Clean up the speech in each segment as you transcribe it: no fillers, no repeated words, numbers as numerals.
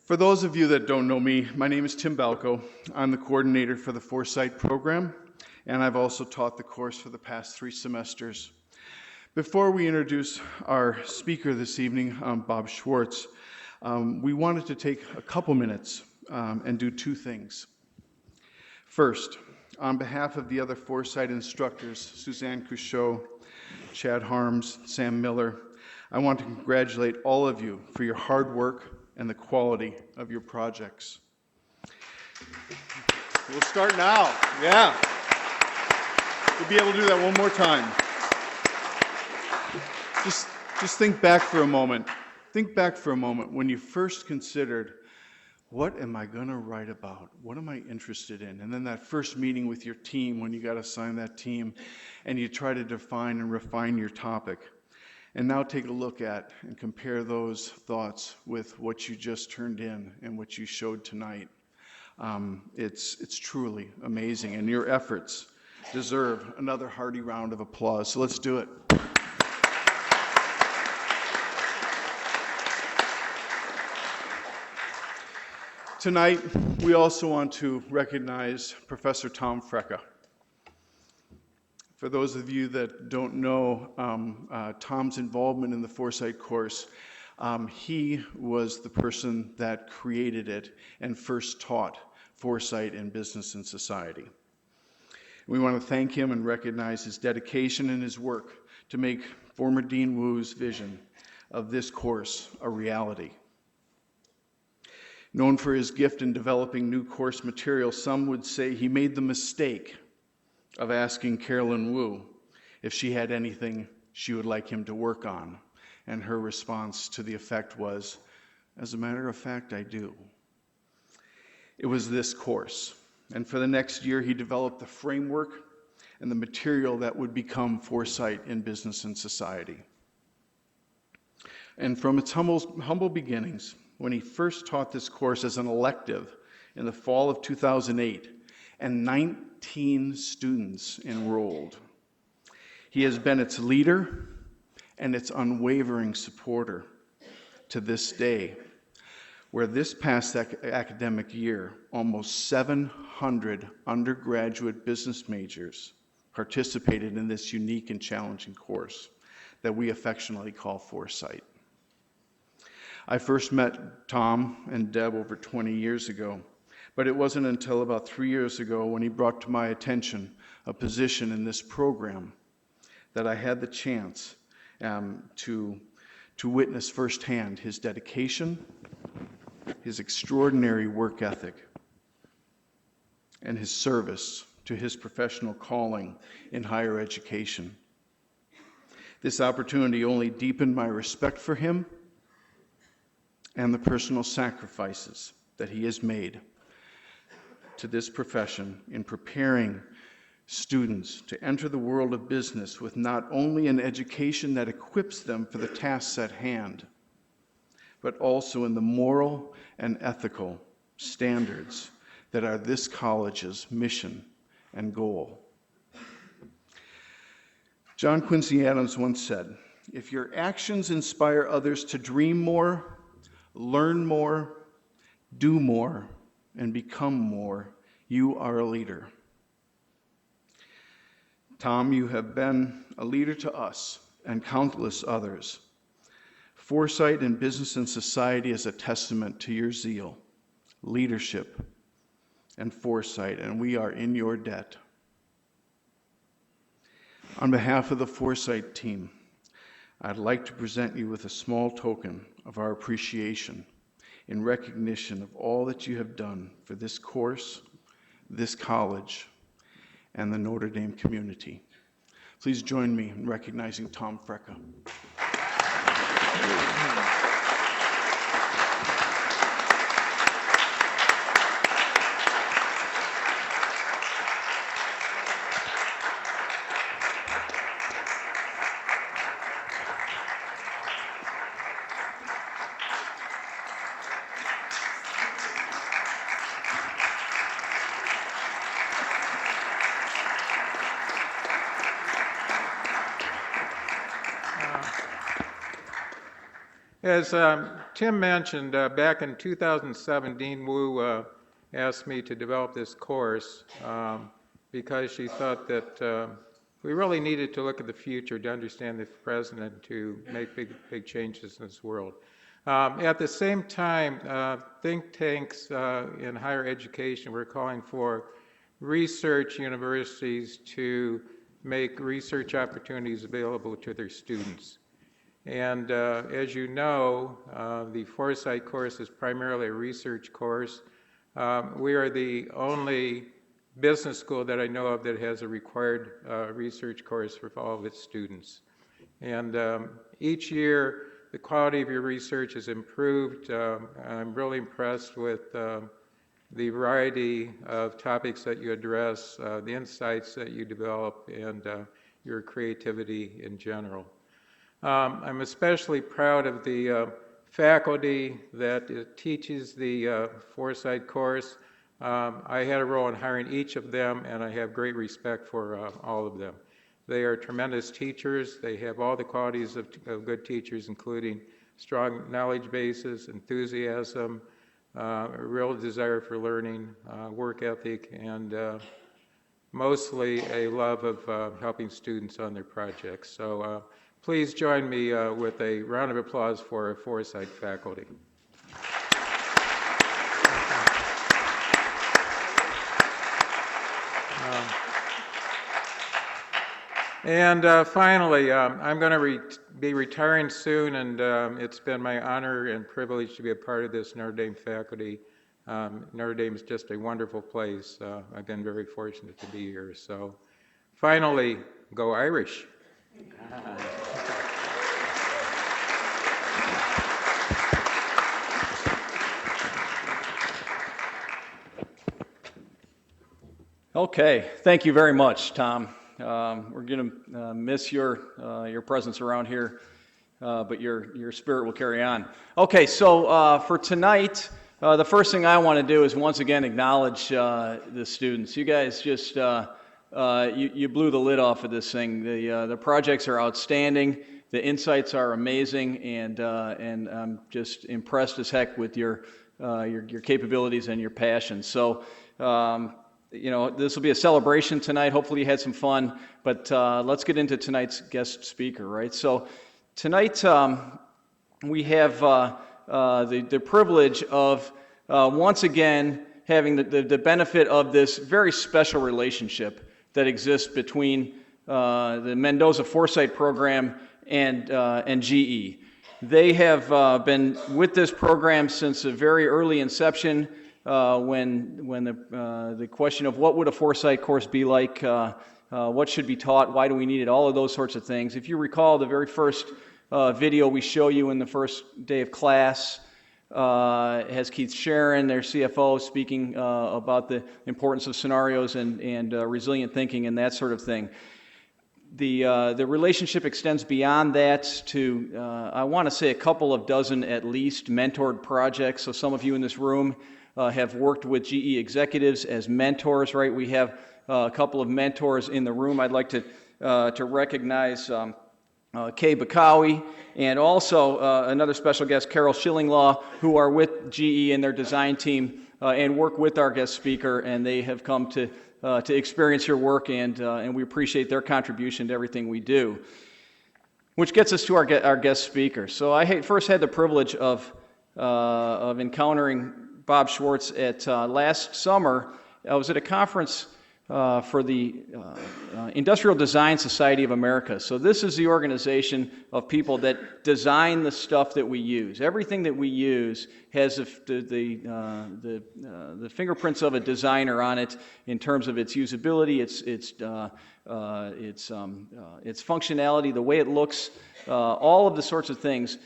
For those of you that don't know me, my name is Tim Balco. I'm the coordinator for the Foresight program, and I've also taught the course for the past 3 semesters. Before we introduce our speaker this evening, Bob Schwartz, we wanted to take a couple minutes and do 2 things. First, on behalf of the other Foresight instructors, Suzanne Couchot, Chad Harms, Sam Miller, I want to congratulate all of you for your hard work and the quality of your projects. We'll start now. Yeah. We'll be able to do that one more time. Just think back for a moment. Think back for a moment when you first considered, what am I going to write about? What am I interested in? And then that first meeting with your team when you got assigned that team and you try to define and refine your topic. And now take a look at and compare those thoughts with what you just turned in and what you showed tonight. It's truly amazing, and your efforts deserve another hearty round of applause. So let's do it. Tonight, we also want to recognize Professor Tom Frecka. For those of you that don't know Tom's involvement in the Foresight course, he was the person that created it and first taught Foresight in Business and Society. We want to thank him and recognize his dedication and his work to make former Dean Wu's vision of this course a reality. Known for his gift in developing new course material, some would say he made the mistake of asking Carolyn Wu if she had anything she would like him to work on. And her response to the effect was, as a matter of fact, I do. It was this course. And for the next year, he developed the framework and the material that would become Foresight in Business and Society. And from its humble beginnings, when he first taught this course as an elective in the fall of 2008, and 19 students enrolled. He has been its leader and its unwavering supporter to this day, where this past academic year, almost 700 undergraduate business majors participated in this unique and challenging course that we affectionately call Foresight. I first met Tom and Deb over 20 years ago. But it wasn't until about 3 years ago when he brought to my attention a position in this program that I had the chance to witness firsthand his dedication, his extraordinary work ethic, and his service to his professional calling in higher education. This opportunity only deepened my respect for him and the personal sacrifices that he has made to this profession in preparing students to enter the world of business with not only an education that equips them for the tasks at hand, but also in the moral and ethical standards that are this college's mission and goal. John Quincy Adams once said, "If your actions inspire others to dream more, learn more, do more, and become more, you are a leader." Tom, you have been a leader to us and countless others. Foresight in Business and Society is a testament to your zeal, leadership, and foresight, and we are in your debt. On behalf of the Foresight team, I'd like to present you with a small token of our appreciation in recognition of all that you have done for this course, this college, and the Notre Dame community. Please join me in recognizing Tom Frecka. As Tim mentioned, back in 2007, Dean Wu asked me to develop this course because she thought that we really needed to look at the future to understand the present and to make big changes in this world. At the same time, think tanks in higher education were calling for research universities to make research opportunities available to their students. And as you know, the Foresight course is primarily a research course. We are the only business school that I know of that has a required research course for all of its students. And each year, the quality of your research is improved. I'm really impressed with the variety of topics that you address, the insights that you develop, and your creativity in general. I'm especially proud of the faculty that teaches the Foresight course. I had a role in hiring each of them, and I have great respect for all of them. They are tremendous teachers. They have all the qualities of good teachers, including strong knowledge bases, enthusiasm, a real desire for learning, work ethic, and mostly a love of helping students on their projects. So please join me with a round of applause for our Foresight faculty. And finally, I'm going to be retiring soon, and it's been my honor and privilege to be a part of this Notre Dame faculty. Notre Dame is just a wonderful place. I've been very fortunate to be here. So finally, go Irish. Okay, thank you very much, Tom. We're going to miss your presence around here, but your spirit will carry on. Okay, so for tonight, the first thing I want to do is once again acknowledge the students. You guys just you blew the lid off of this thing. The projects are outstanding. The insights are amazing, and I'm just impressed as heck with your capabilities and your passion. So. You know, this will be a celebration tonight. Hopefully you had some fun, but let's get into tonight's guest speaker, right? So tonight we have the privilege of once again having the benefit of this very special relationship that exists between the Mendoza Foresight Program and GE. They have been with this program since a very early inception. When the question of what would a Foresight course be like, what should be taught, why do we need it, all of those sorts of things. If you recall, the very first video we show you in the first day of class has Keith Sharon, their CFO, speaking about the importance of scenarios and resilient thinking and that sort of thing. The relationship extends beyond that to, I want to say, a couple of dozen at least mentored projects. So some of you in this room have worked with GE executives as mentors, right? We have a couple of mentors in the room. I'd like to recognize Kay Bakawi and also another special guest, Carol Schillinglaw, who are with GE and their design team and work with our guest speaker, and they have come to experience your work, and we appreciate their contribution to everything we do. Which gets us to our guest speaker. So I first had the privilege of encountering Bob Schwartz at last summer. I was at a conference for the Industrial Design Society of America. So this is the organization of people that design the stuff that we use. Everything that we use has the fingerprints of a designer on it in terms of its usability, its functionality, the way it looks, all of the sorts of things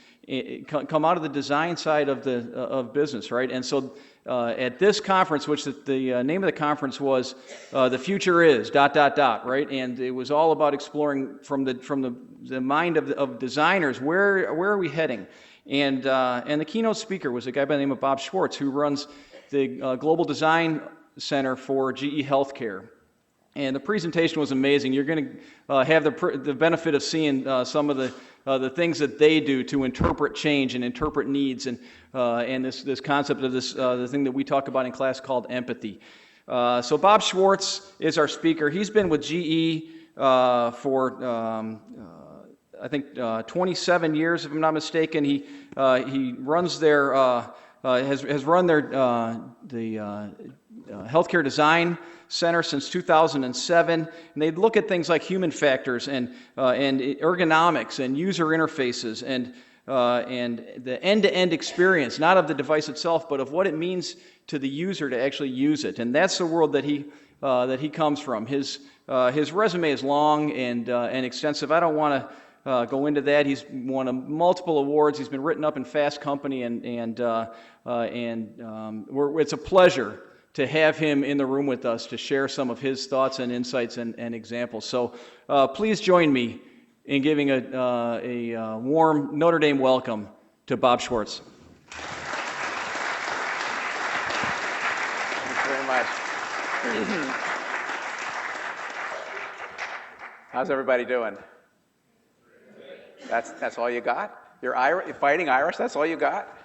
come out of the design side of business, right? And so at this conference, which the name of the conference was "The Future Is ... right? And it was all about exploring from the mind of designers where are we heading, and the keynote speaker was a guy by the name of Bob Schwartz, who runs the Global Design Center for GE Healthcare. And the presentation was amazing. You're going to have the benefit of seeing some of the things that they do to interpret change and interpret needs, and this concept of the thing that we talk about in class called empathy. So Bob Schwartz is our speaker. He's been with GE for I think 27 years, if I'm not mistaken. He runs their has run their healthcare design center since 2007, and they look at things like human factors and ergonomics and user interfaces and the end-to-end experience, not of the device itself, but of what it means to the user to actually use it. And that's the world that he comes from. His resume is long and extensive. I don't want to go into that. He's won multiple awards. He's been written up in Fast Company, and it's a pleasure to have him in the room with us to share some of his thoughts and insights and examples. So please join me in giving a warm Notre Dame welcome to Bob Schwartz. Thanks very much. How's everybody doing? That's all you got? You're fighting Irish? That's all you got?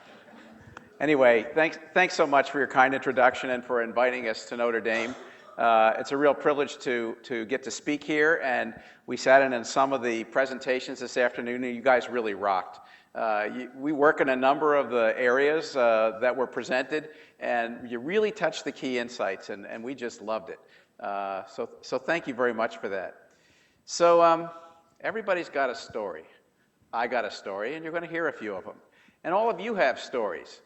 Anyway, thanks so much for your kind introduction and for inviting us to Notre Dame. It's a real privilege to get to speak here, and we sat in some of the presentations this afternoon, and you guys really rocked. We work in a number of the areas that were presented, and you really touched the key insights, and we just loved it. So thank you very much for that. So everybody's got a story. I got a story, and you're going to hear a few of them. And all of you have stories.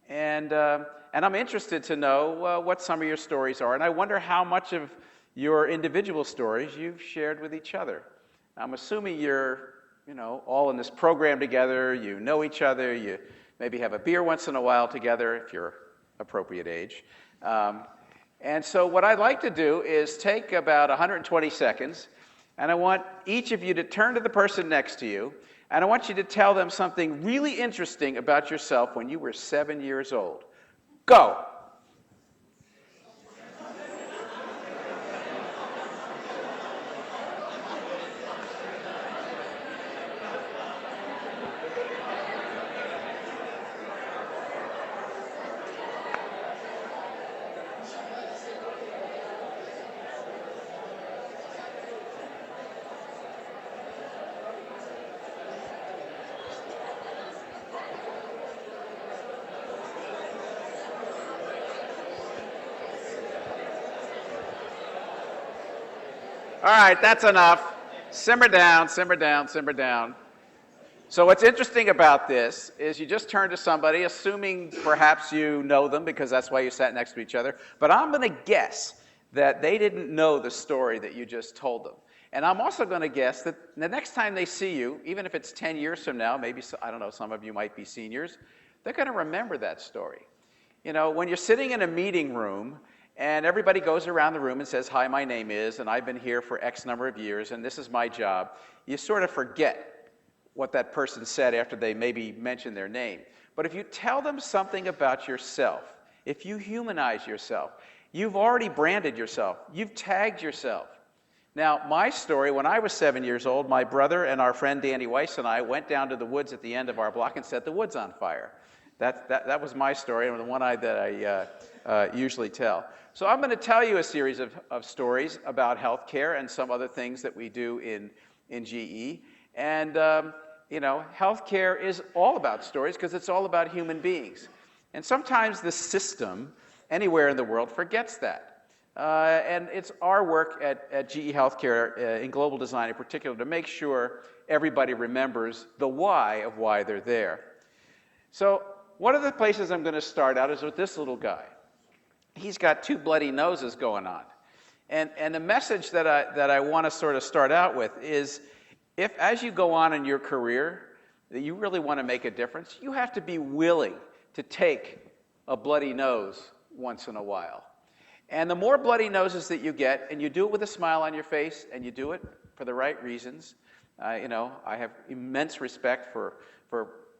And I'm interested to know what some of your stories are, and I wonder how much of your individual stories you've shared with each other. I'm assuming you're, all in this program together, you know each other, you maybe have a beer once in a while together if you're appropriate age. And so what I'd like to do is take about 120 seconds, and I want each of you to turn to the person next to you, and I want you to tell them something really interesting about yourself when you were 7 years old. Go. All right, that's enough. Simmer down, simmer down, simmer down. So what's interesting about this is you just turn to somebody, assuming perhaps you know them because that's why you sat next to each other, but I'm going to guess that they didn't know the story that you just told them. And I'm also going to guess that the next time they see you, even if it's 10 years from now, maybe, I don't know, some of you might be seniors, they're going to remember that story. When you're sitting in a meeting room, and everybody goes around the room and says, hi, my name is, and I've been here for X number of years, and this is my job. You sort of forget what that person said after they maybe mentioned their name. But if you tell them something about yourself, if you humanize yourself, you've already branded yourself. You've tagged yourself. Now, my story, when I was 7 years old, my brother and our friend Danny Weiss and I went down to the woods at the end of our block and set the woods on fire. That was my story, and the one that I usually tell. So I'm going to tell you a series of stories about healthcare and some other things that we do in GE. And, healthcare is all about stories because it's all about human beings. And sometimes the system, anywhere in the world, forgets that. And it's our work at GE Healthcare in global design in particular to make sure everybody remembers the why of why they're there. So one of the places I'm going to start out is with this little guy. He's got two bloody noses going on. And the message that I want to sort of start out with is, if as you go on in your career, that you really want to make a difference, you have to be willing to take a bloody nose once in a while. And the more bloody noses that you get, and you do it with a smile on your face, and you do it for the right reasons, I have immense respect for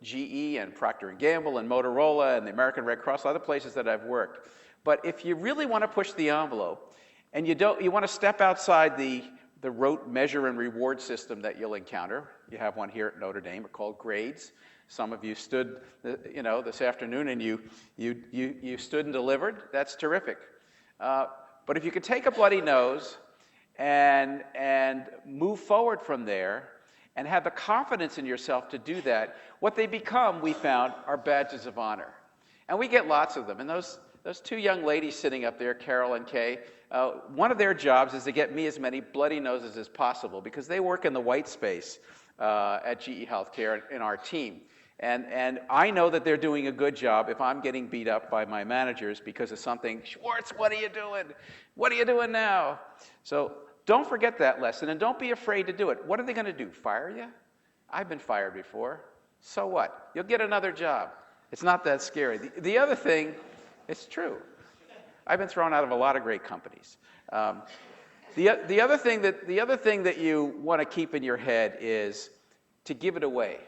GE and Procter & Gamble and Motorola and the American Red Cross, other places that I've worked. But if you really want to push the envelope, And you want to step outside the rote measure and reward system that you'll encounter. You have one here at Notre Dame called grades. Some of you stood, this afternoon and you stood and delivered. That's terrific. But if you could take a bloody nose and move forward from there and have the confidence in yourself to do that, what they become, we found, are badges of honor. And we get lots of them. And those two young ladies sitting up there, Carol and Kay, one of their jobs is to get me as many bloody noses as possible because they work in the white space at GE Healthcare in our team. And I know that they're doing a good job if I'm getting beat up by my managers because of something. Schwartz, what are you doing? What are you doing now? So don't forget that lesson, and don't be afraid to do it. What are they going to do, fire you? I've been fired before. So what? You'll get another job. It's not that scary. The other thing, it's true. I've been thrown out of a lot of great companies. The other thing that you want to keep in your head is to give it away.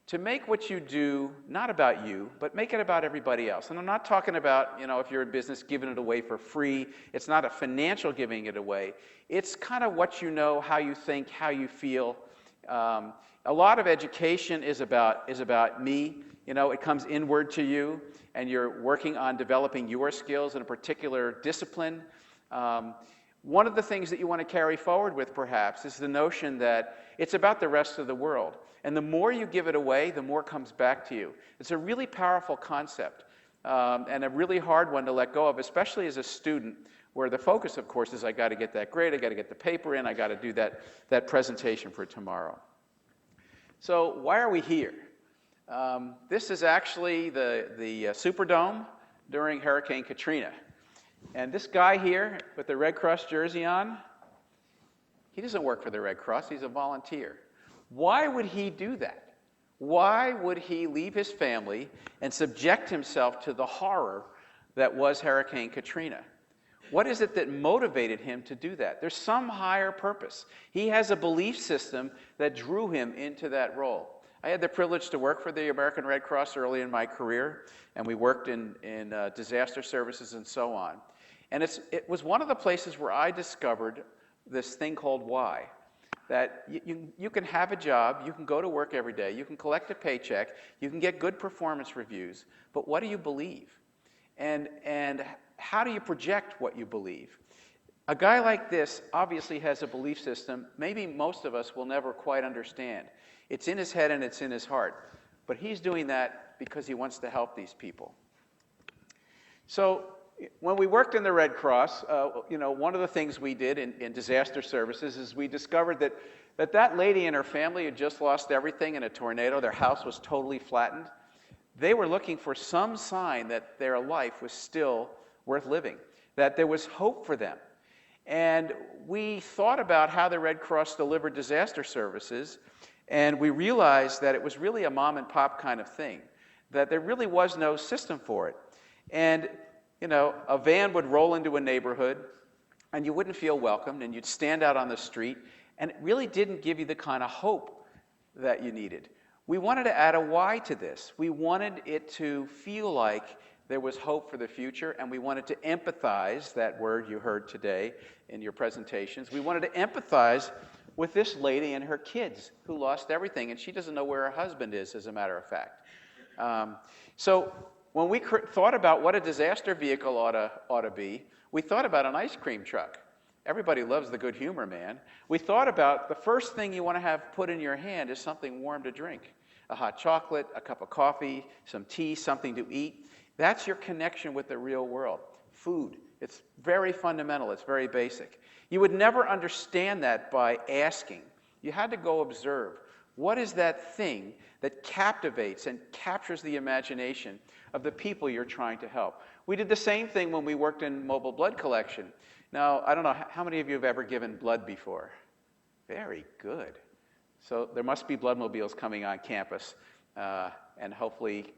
To make what you do not about you, but make it about everybody else. And I'm not talking about, if you're in business, giving it away for free. It's not a financial giving it away. It's kind of what you know, how you think, how you feel. A lot of education is about me. It comes inward to you, and you're working on developing your skills in a particular discipline. One of the things that you want to carry forward with, perhaps, is the notion that it's about the rest of the world. And the more you give it away, the more comes back to you. It's a really powerful concept and a really hard one to let go of, especially as a student, where the focus, of course, is I got to get that grade, I got to get the paper in, I got to do that presentation for tomorrow. So why are we here? This is actually the Superdome during Hurricane Katrina. And this guy here with the Red Cross jersey on, he doesn't work for the Red Cross, he's a volunteer. Why would he do that? Why would he leave his family and subject himself to the horror that was Hurricane Katrina? What is it that motivated him to do that? There's some higher purpose. He has a belief system that drew him into that role. I had the privilege to work for the American Red Cross early in my career, and we worked in disaster services and so on. And it was one of the places where I discovered this thing called why. That you can have a job, you can go to work every day, you can collect a paycheck, you can get good performance reviews, but what do you believe? And how do you project what you believe? A guy like this obviously has a belief system maybe most of us will never quite understand. It's in his head and it's in his heart, but he's doing that because he wants to help these people. So when we worked in the Red Cross, one of the things we did in disaster services is we discovered that lady and her family had just lost everything in a tornado. Their house was totally flattened. They were looking for some sign that their life was still worth living, that there was hope for them. And we thought about how the Red Cross delivered disaster services, and we realized that it was really a mom and pop kind of thing, that there really was no system for it. And a van would roll into a neighborhood, and you wouldn't feel welcomed, and you'd stand out on the street, and it really didn't give you the kind of hope that you needed. We wanted to add a why to this. We wanted it to feel like there was hope for the future, and we wanted to empathize, that word you heard today in your presentations. We wanted to empathize with this lady and her kids who lost everything, and she doesn't know where her husband is, as a matter of fact. So when we thought about what a disaster vehicle ought to be, we thought about an ice cream truck. Everybody loves the good humor, man. We thought about the first thing you want to have put in your hand is something warm to drink. A hot chocolate, a cup of coffee, some tea, something to eat. That's your connection with the real world. Food. It's very fundamental. It's very basic. You would never understand that by asking. You had to go observe. What is that thing that captivates and captures the imagination of the people you're trying to help? We did the same thing when we worked in mobile blood collection. Now, I don't know, how many of you have ever given blood before? Very good. So there must be bloodmobiles coming on campus, and hopefully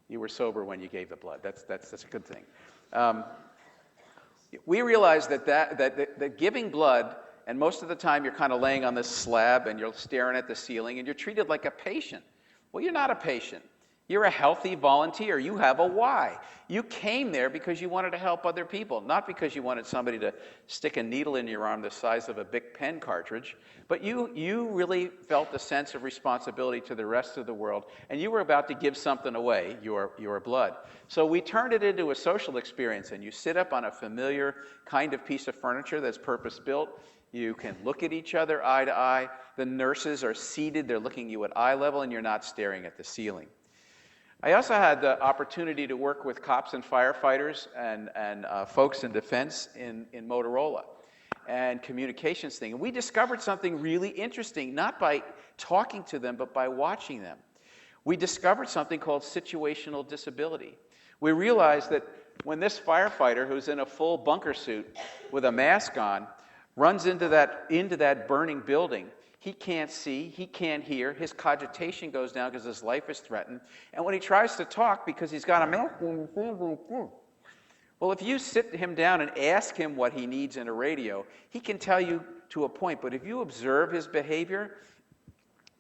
you were sober when you gave the blood. That's a good thing. We realized that giving blood, and most of the time you're kind of laying on this slab and you're staring at the ceiling and you're treated like a patient. Well, you're not a patient. You're a healthy volunteer. You have a why. You came there because you wanted to help other people, not because you wanted somebody to stick a needle in your arm the size of a Bic pen cartridge, but you really felt a sense of responsibility to the rest of the world, and you were about to give something away, your blood. So we turned it into a social experience, and you sit up on a familiar kind of piece of furniture that's purpose-built. You can look at each other eye to eye. The nurses are seated. They're looking at you at eye level, and you're not staring at the ceiling. I also had the opportunity to work with cops and firefighters and folks in defense in Motorola and communications thing. And we discovered something really interesting, not by talking to them, but by watching them. We discovered something called situational disability. We realized that when this firefighter, who's in a full bunker suit with a mask on, runs into that burning building, he can't see, he can't hear, his cogitation goes down because his life is threatened. And when he tries to talk, because he's got a mask on, well, if you sit him down and ask him what he needs in a radio, he can tell you to a point. But if you observe his behavior,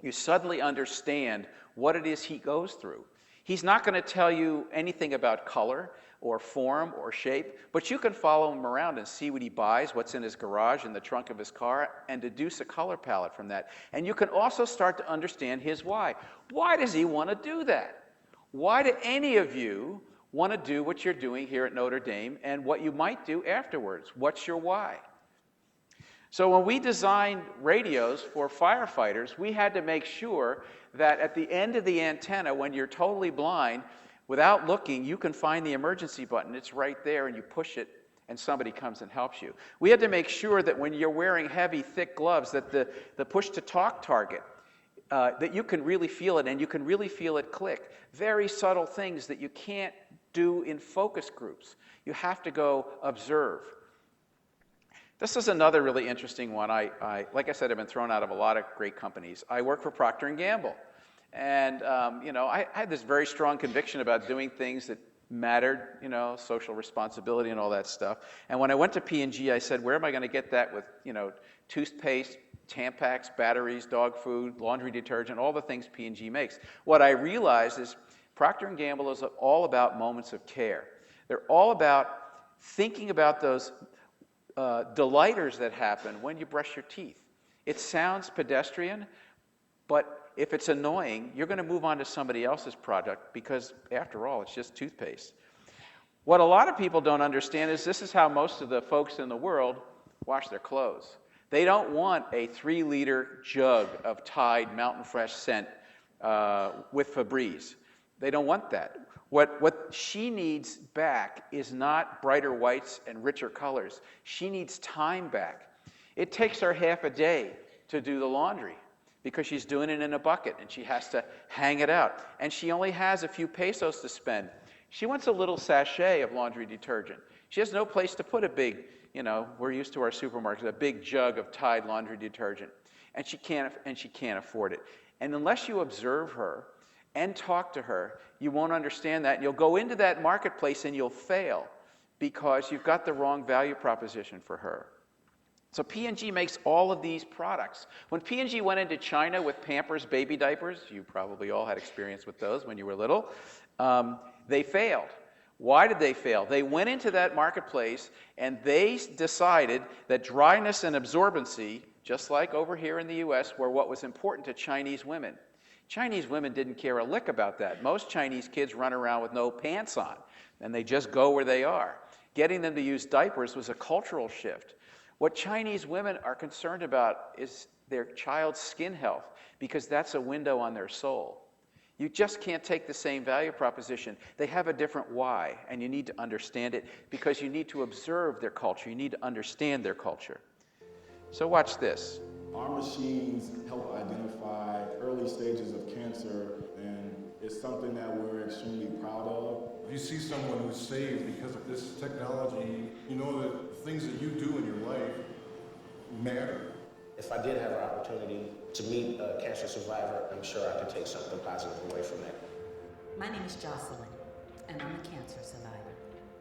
you suddenly understand what it is he goes through. He's not going to tell you anything about color or form or shape, but you can follow him around and see what he buys, what's in his garage, in the trunk of his car, and deduce a color palette from that. And you can also start to understand his why. Why does he want to do that? Why do any of you want to do what you're doing here at Notre Dame and what you might do afterwards? What's your why? So when we designed radios for firefighters, we had to make sure that at the end of the antenna, when you're totally blind, without looking, you can find the emergency button. It's right there, and you push it, and somebody comes and helps you. We had to make sure that when you're wearing heavy, thick gloves, that the push-to-talk target, that you can really feel it, and you can really feel it click. Very subtle things that you can't do in focus groups. You have to go observe. This is another really interesting one. Like I said, I've been thrown out of a lot of great companies. I work for Procter & Gamble. And, I had this very strong conviction about doing things that mattered, social responsibility and all that stuff. And when I went to P&G, I said, where am I going to get that with, toothpaste, Tampax, batteries, dog food, laundry detergent, all the things P&G makes. What I realized is Procter & Gamble is all about moments of care. They're all about thinking about those delighters that happen when you brush your teeth. It sounds pedestrian, but if it's annoying, you're going to move on to somebody else's product because, after all, it's just toothpaste. What a lot of people don't understand is this is how most of the folks in the world wash their clothes. They don't want a 3-liter jug of Tide Mountain Fresh scent with Febreze. They don't want that. What she needs back is not brighter whites and richer colors. She needs time back. It takes her half a day to do the laundry because she's doing it in a bucket and she has to hang it out. And she only has a few pesos to spend. She wants a little sachet of laundry detergent. She has no place to put a big, we're used to our supermarkets, a big jug of Tide laundry detergent. And she can't afford it. And unless you observe her and talk to her, you won't understand that. You'll go into that marketplace and you'll fail because you've got the wrong value proposition for her. So P&G makes all of these products. When P&G went into China with Pampers baby diapers, you probably all had experience with those when you were little, they failed. Why did they fail? They went into that marketplace and they decided that dryness and absorbency, just like over here in the US, were what was important to Chinese women. Chinese women didn't care a lick about that. Most Chinese kids run around with no pants on, and they just go where they are. Getting them to use diapers was a cultural shift. What Chinese women are concerned about is their child's skin health, because that's a window on their soul. You just can't take the same value proposition. They have a different why, and you need to understand it because you need to observe their culture. You need to understand their culture. So watch this. Our machines help identify early stages of cancer, and it's something that we're extremely proud of. If you see someone who's saved because of this technology, you know that the things that you do in your life matter. If I did have an opportunity to meet a cancer survivor, I'm sure I could take something positive away from that. My name is Jocelyn, and I'm a cancer survivor.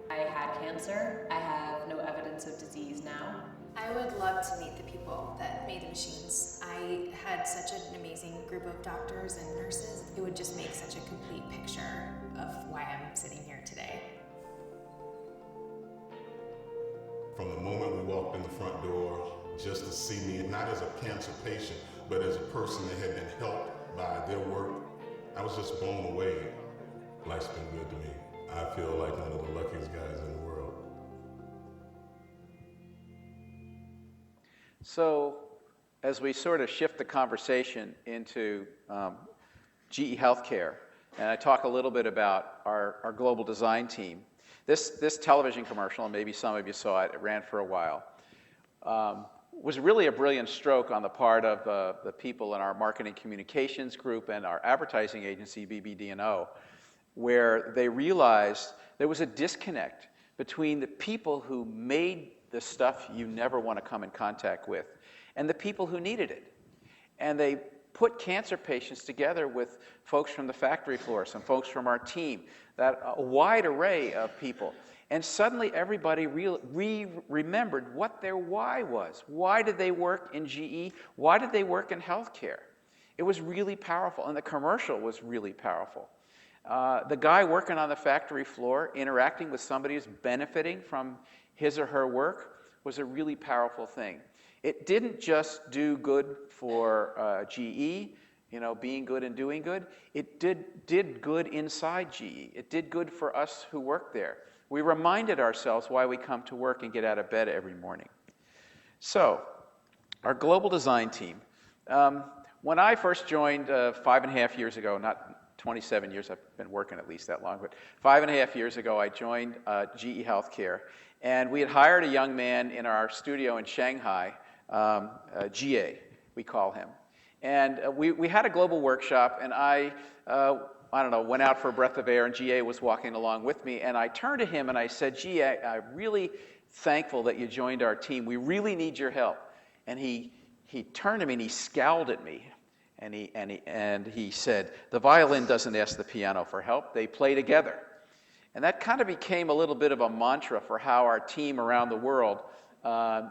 I had cancer. I have no evidence of disease now. I would love to meet the people that made the machines. I had such an amazing group of doctors and nurses. It would just make such a complete picture from the moment we walked in the front door, just to see me, not as a cancer patient, but as a person that had been helped by their work, I was just blown away. Life's been good to me. I feel like one of the luckiest guys in the world. So, as we sort of shift the conversation into GE Healthcare, and I talk a little bit about our global design team, this television commercial, and maybe some of you saw it, it ran for a while, was really a brilliant stroke on the part of the people in our marketing communications group and our advertising agency, BBD&O, where they realized there was a disconnect between the people who made the stuff you never want to come in contact with and the people who needed it. And they put cancer patients together with folks from the factory floor, some folks from our team, a wide array of people. And suddenly everybody remembered what their why was. Why did they work in GE? Why did they work in healthcare? It was really powerful, and the commercial was really powerful. The guy working on the factory floor, interacting with somebody who's benefiting from his or her work, was a really powerful thing. It didn't just do good for GE, being good and doing good. It did good inside GE. It did good for us who worked there. We reminded ourselves why we come to work and get out of bed every morning. So, our global design team. When I first joined 5.5 years ago, not 27 years, I've been working at least that long, but 5.5 years ago, I joined GE Healthcare, and we had hired a young man in our studio in Shanghai, GA, we call him. And we had a global workshop, and I don't know, went out for a breath of air, and GA was walking along with me, and I turned to him and I said, GA, I'm really thankful that you joined our team. We really need your help. And he turned to me and he scowled at me, and he said, the violin doesn't ask the piano for help, they play together. And that kind of became a little bit of a mantra for how our team around the world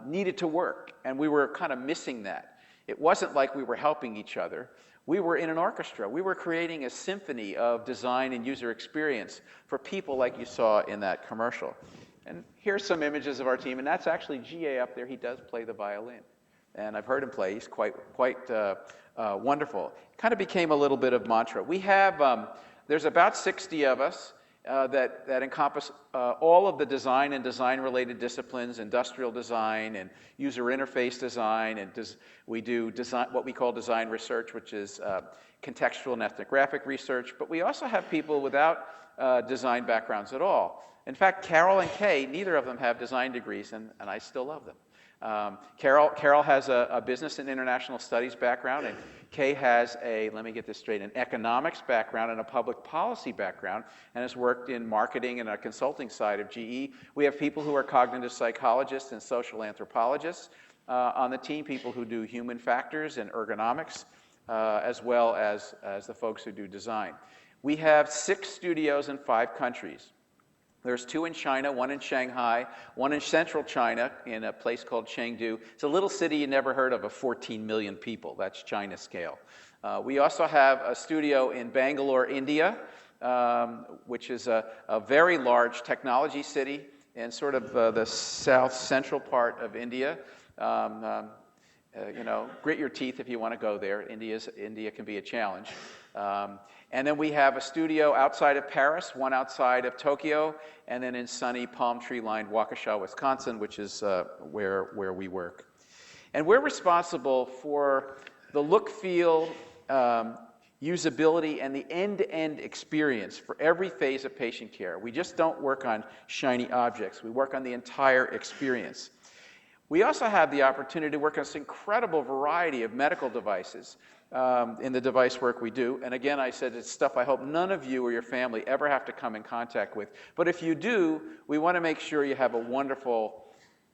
needed to work, and we were kind of missing that. It wasn't like we were helping each other. We were in an orchestra. We were creating a symphony of design and user experience for people like you saw in that commercial. And here's some images of our team, and that's actually GA up there. He does play the violin, and I've heard him play. He's quite wonderful. It kind of became a little bit of mantra. We have, there's about 60 of us that encompass all of the design and design-related disciplines, industrial design and user interface design, and we do design, what we call design research, which is contextual and ethnographic research, but we also have people without design backgrounds at all. In fact, Carol and Kay, neither of them have design degrees, and I still love them. Carol has a business and international studies background, and Kay has let me get this straight, an economics background and a public policy background, and has worked in marketing and a consulting side of GE. We have people who are cognitive psychologists and social anthropologists on the team, people who do human factors and ergonomics, as well as the folks who do design. We have 6 studios in 5 countries. There's 2 in China, 1 in Shanghai, 1 in central China in a place called Chengdu. It's a little city you never heard of 14 million people. That's China scale. We also have a studio in Bangalore, India, which is a very large technology city in sort of the south-central part of India. Grit your teeth if you want to go there. India can be a challenge. And then we have a studio outside of Paris, 1 outside of Tokyo, and then in sunny palm tree-lined Waukesha, Wisconsin, which is where we work. And we're responsible for the look, feel, usability, and the end-to-end experience for every phase of patient care. We just don't work on shiny objects. We work on the entire experience. We also have the opportunity to work on this incredible variety of medical devices in the device work we do. And again, I said it's stuff I hope none of you or your family ever have to come in contact with. But if you do, we want to make sure you have a wonderful,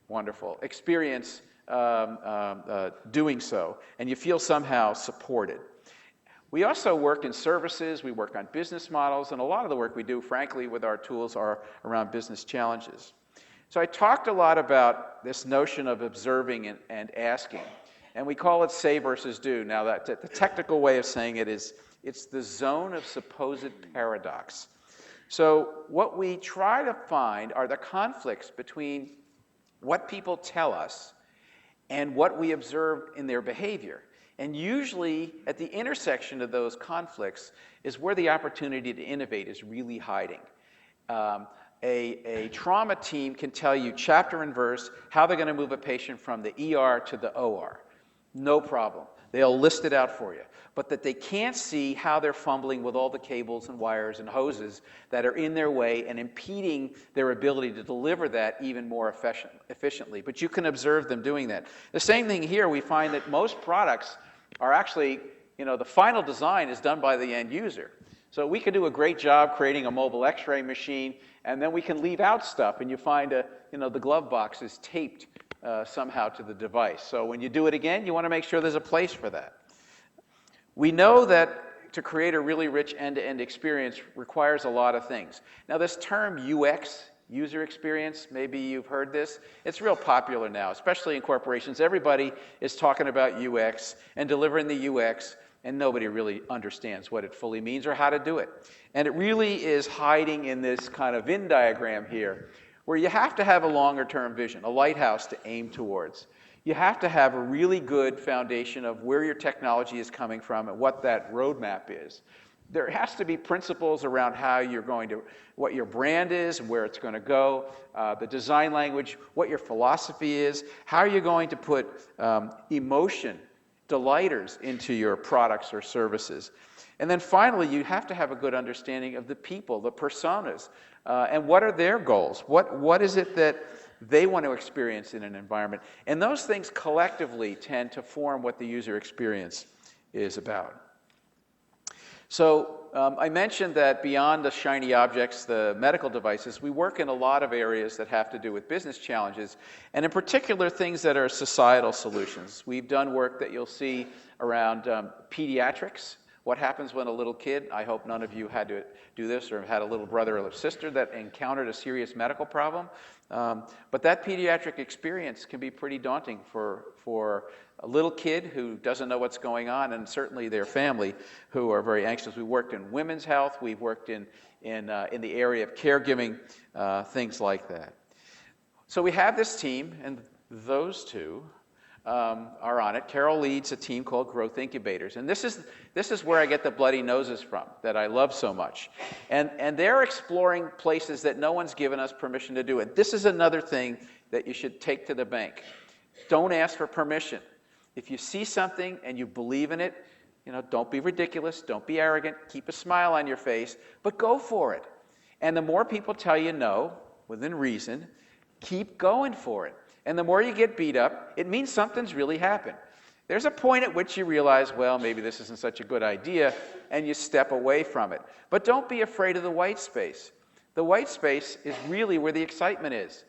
wonderful experience doing so, and you feel somehow supported. We also work in services, we work on business models, and a lot of the work we do, frankly, with our tools are around business challenges. So I talked a lot about this notion of observing and asking, and we call it say versus do. Now, the technical way of saying it is it's the zone of supposed paradox. So what we try to find are the conflicts between what people tell us, and what we observe in their behavior. And usually at the intersection of those conflicts is where the opportunity to innovate is really hiding. A trauma team can tell you chapter and verse how they're going to move a patient from the ER to the OR. No problem. They'll list it out for you. But that they can't see how they're fumbling with all the cables and wires and hoses that are in their way and impeding their ability to deliver that even more efficiently. But you can observe them doing that. The same thing here, we find that most products are actually, the final design is done by the end user. So we can do a great job creating a mobile Xray machine, and then we can leave out stuff, and you find the glove box is taped somehow to the device. So when you do it again, you want to make sure there's a place for that. We know that to create a really rich end-to-end experience requires a lot of things. Now this term UX, user experience, maybe you've heard this. It's real popular now, especially in corporations. Everybody is talking about UX and delivering the UX, and nobody really understands what it fully means or how to do it. And it really is hiding in this kind of Venn diagram here, where you have to have a longer-term vision, a lighthouse to aim towards. You have to have a really good foundation of where your technology is coming from and what that roadmap is. There has to be principles around how you're going to, what your brand is, where it's going to go, the design language, what your philosophy is, how you're going to put emotion, delighters into your products or services. And then finally, you have to have a good understanding of the people, the personas, and what are their goals? What is it that they want to experience in an environment? And those things collectively tend to form what the user experience is about. So I mentioned that beyond the shiny objects, the medical devices, we work in a lot of areas that have to do with business challenges, and in particular things that are societal solutions. We've done work that you'll see around pediatrics. What happens when a little kid, I hope none of you had to do this or had a little brother or sister that encountered a serious medical problem, but that pediatric experience can be pretty daunting for a little kid who doesn't know what's going on, and certainly their family who are very anxious. We worked in women's health, we've worked in the area of caregiving, things like that. So we have this team, and those two are on it. Carol leads a team called Growth Incubators, and this is where I get the bloody noses from that I love so much. And they're exploring places that no one's given us permission to do it. This is another thing that you should take to the bank. Don't ask for permission. If you see something and you believe in it, don't be ridiculous, don't be arrogant, keep a smile on your face, but go for it. And the more people tell you no, within reason, keep going for it. And the more you get beat up, it means something's really happened. There's a point at which you realize, well, maybe this isn't such a good idea, and you step away from it. But don't be afraid of the white space. The white space is really where the excitement is.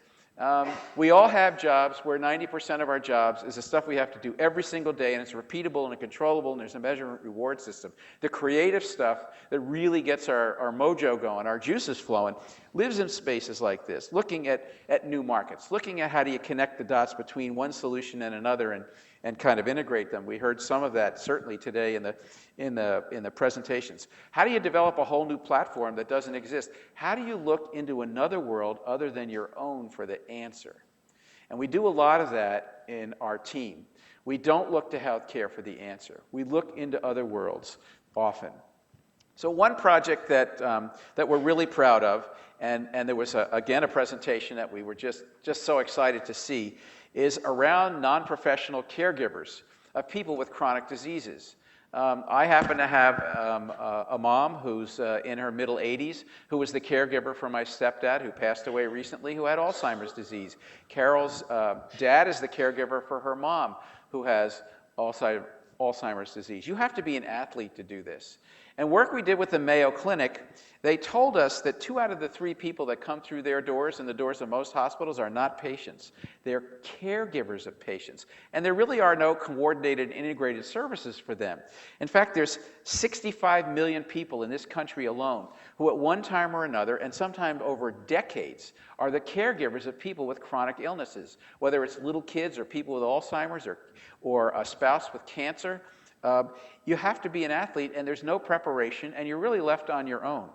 We all have jobs where 90% of our jobs is the stuff we have to do every single day, and it's repeatable and controllable, and there's a measurement reward system. The creative stuff that really gets our mojo going, our juices flowing, lives in spaces like this, looking at new markets, looking at how do you connect the dots between one solution and another and kind of integrate them. We heard some of that certainly today in the presentations. How do you develop a whole new platform that doesn't exist? How do you look into another world other than your own for the answer? And we do a lot of that in our team. We don't look to healthcare for the answer. We look into other worlds often. So one project that we're really proud of, and there was again a presentation that we were just so excited to see, is around non-professional caregivers of people with chronic diseases. I happen to have a mom who's in her middle 80s who was the caregiver for my stepdad who passed away recently who had Alzheimer's disease. Carol's dad is the caregiver for her mom who has Alzheimer's disease. You have to be an athlete to do this. And work we did with the Mayo Clinic, they told us that 2 out of the 3 people that come through their doors and the doors of most hospitals are not patients. They're caregivers of patients. And there really are no coordinated, integrated services for them. In fact, there's 65 million people in this country alone who at one time or another, and sometimes over decades, are the caregivers of people with chronic illnesses, whether it's little kids or people with Alzheimer's or a spouse with cancer. You have to be an athlete, and there's no preparation, and you're really left on your own.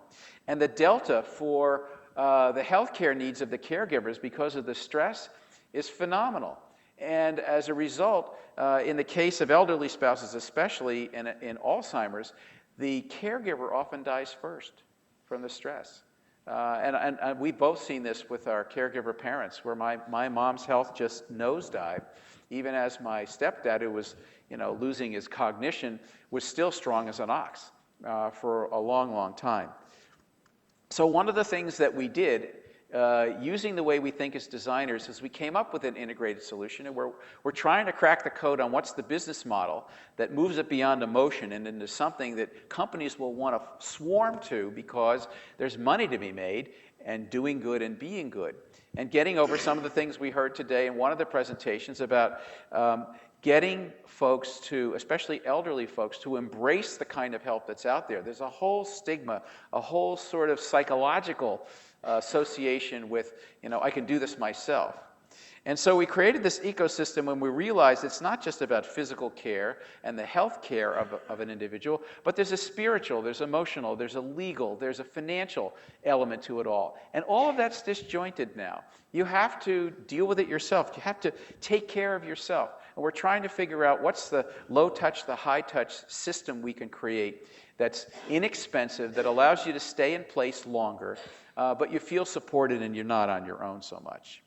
And the delta for the healthcare needs of the caregivers because of the stress is phenomenal. And as a result, in the case of elderly spouses, especially in Alzheimer's, the caregiver often dies first from the stress. And we've both seen this with our caregiver parents, where my mom's health just nosedived, even as my stepdad, who was losing his cognition, was still strong as an ox for a long, long time. So one of the things that we did, using the way we think as designers, is we came up with an integrated solution, and we're trying to crack the code on what's the business model that moves it beyond emotion and into something that companies will want to swarm to because there's money to be made, and doing good and being good. And getting over some of the things we heard today in one of the presentations about getting folks to, especially elderly folks, to embrace the kind of help that's out there. There's a whole stigma, a whole sort of psychological association with, I can do this myself. And so we created this ecosystem when we realized it's not just about physical care and the health care of an individual, but there's a spiritual, there's emotional, there's a legal, there's a financial element to it all. And all of that's disjointed now. You have to deal with it yourself. You have to take care of yourself. And we're trying to figure out what's the low-touch, the high-touch system we can create that's inexpensive, that allows you to stay in place longer, but you feel supported and you're not on your own so much.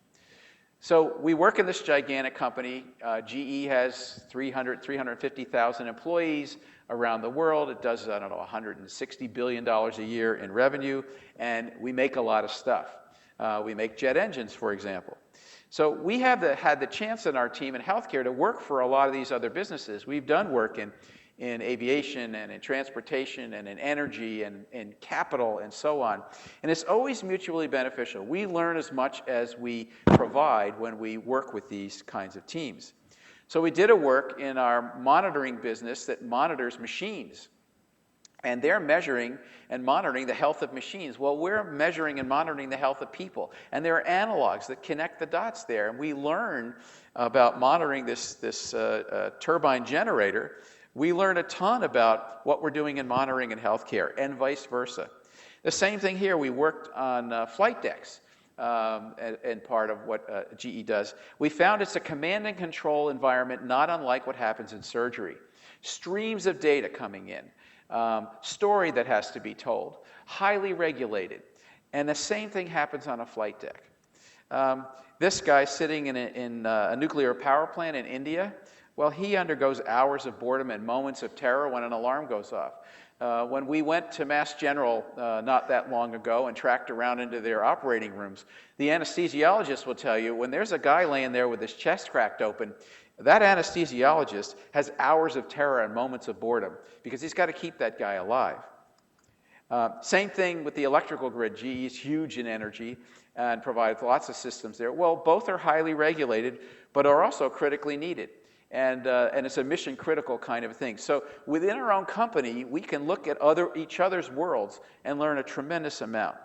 So we work in this gigantic company. GE has 350,000 employees around the world. It does, $160 billion a year in revenue, and we make a lot of stuff. We make jet engines, for example. So we have had the chance in our team in healthcare to work for a lot of these other businesses. We've done work in aviation and in transportation and in energy and in capital and so on. And it's always mutually beneficial. We learn as much as we provide when we work with these kinds of teams. So we did a work in our monitoring business that monitors machines. And they're measuring and monitoring the health of machines. Well, we're measuring and monitoring the health of people. And there are analogs that connect the dots there. And we learn about monitoring this turbine generator. We learn a ton about what we're doing in monitoring in healthcare, and vice versa. The same thing here. We worked on flight decks, and part of what GE does. We found it's a command and control environment not unlike what happens in surgery. Streams of data coming in. Story that has to be told, highly regulated. And the same thing happens on a flight deck. This guy sitting in a nuclear power plant in India, well, he undergoes hours of boredom and moments of terror when an alarm goes off. When we went to Mass General not that long ago and tracked around into their operating rooms, the anesthesiologist will tell you when there's a guy laying there with his chest cracked open, that anesthesiologist has hours of terror and moments of boredom because he's got to keep that guy alive. Same thing with the electrical grid. GE is huge in energy and provides lots of systems there. Well, both are highly regulated, but are also critically needed. And it's a mission critical kind of thing. So within our own company, we can look at each other's worlds and learn a tremendous amount.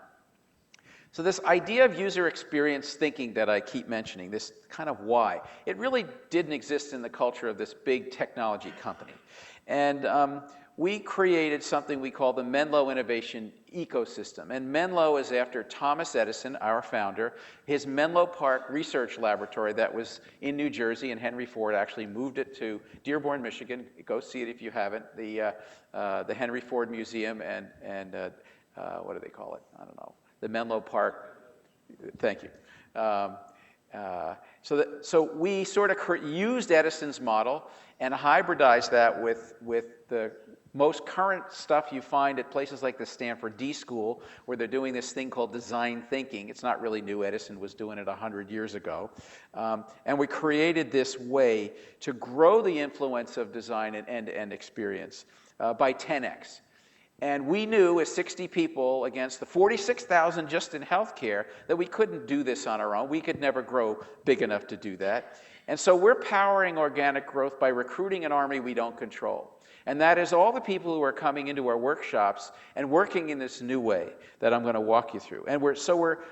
So this idea of user experience thinking that I keep mentioning, this kind of why, it really didn't exist in the culture of this big technology company. And we created something we call the Menlo Innovation Ecosystem. And Menlo is after Thomas Edison, our founder, his Menlo Park Research Laboratory that was in New Jersey, and Henry Ford actually moved it to Dearborn, Michigan. Go see it if you haven't. The Henry Ford Museum and what do they call it? I don't know. The Menlo Park, thank you. So we sort of used Edison's model and hybridized that with the most current stuff you find at places like the Stanford D School, where they're doing this thing called design thinking. It's not really new. Edison was doing it 100 years ago. And we created this way to grow the influence of design and end-to-end experience by 10x. And we knew as 60 people against the 46,000 just in healthcare that we couldn't do this on our own. We could never grow big enough to do that. And so we're powering organic growth by recruiting an army we don't control. And that is all the people who are coming into our workshops and working in this new way that I'm going to walk you through. And we're sort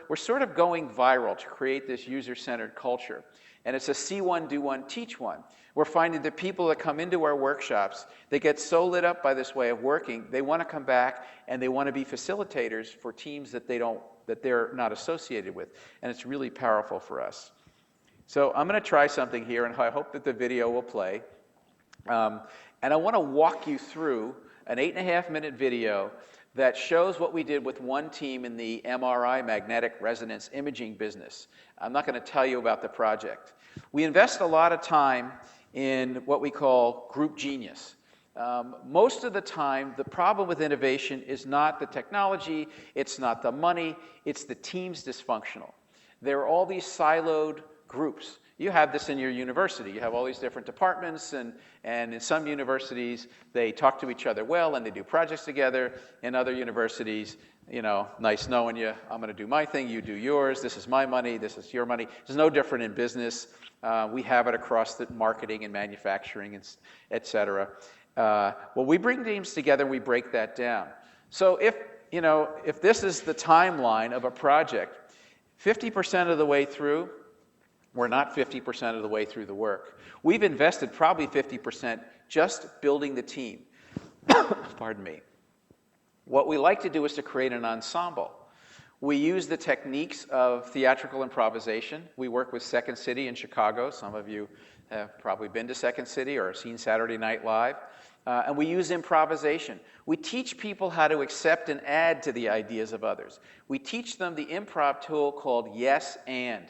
of going viral to create this user-centered culture. And it's a see one, do one, teach one. We're finding that people that come into our workshops, they get so lit up by this way of working, they want to come back and they want to be facilitators for teams that they're not associated with. And it's really powerful for us. So I'm going to try something here, and I hope that the video will play. And I want to walk you through an 8.5-minute video that shows what we did with one team in the MRI, magnetic resonance imaging business. I'm not going to tell you about the project. We invest a lot of time in what we call group genius. Most of the time, the problem with innovation is not the technology, it's not the money, it's the team's dysfunctional. There are all these siloed groups. You have this in your university. You have all these different departments, and in some universities, they talk to each other well, and they do projects together. In other universities, you know, nice knowing you, I'm going to do my thing, you do yours, this is my money, this is your money. It's no different in business. We have it across the marketing and manufacturing, and et cetera. Well, we bring teams together, we break that down. So if this is the timeline of a project, 50% of the way through, we're not 50% of the way through the work. We've invested probably 50% just building the team. Pardon me. What we like to do is to create an ensemble. We use the techniques of theatrical improvisation. We work with Second City in Chicago. Some of you have probably been to Second City or seen Saturday Night Live. And we use improvisation. We teach people how to accept and add to the ideas of others. We teach them the improv tool called yes and.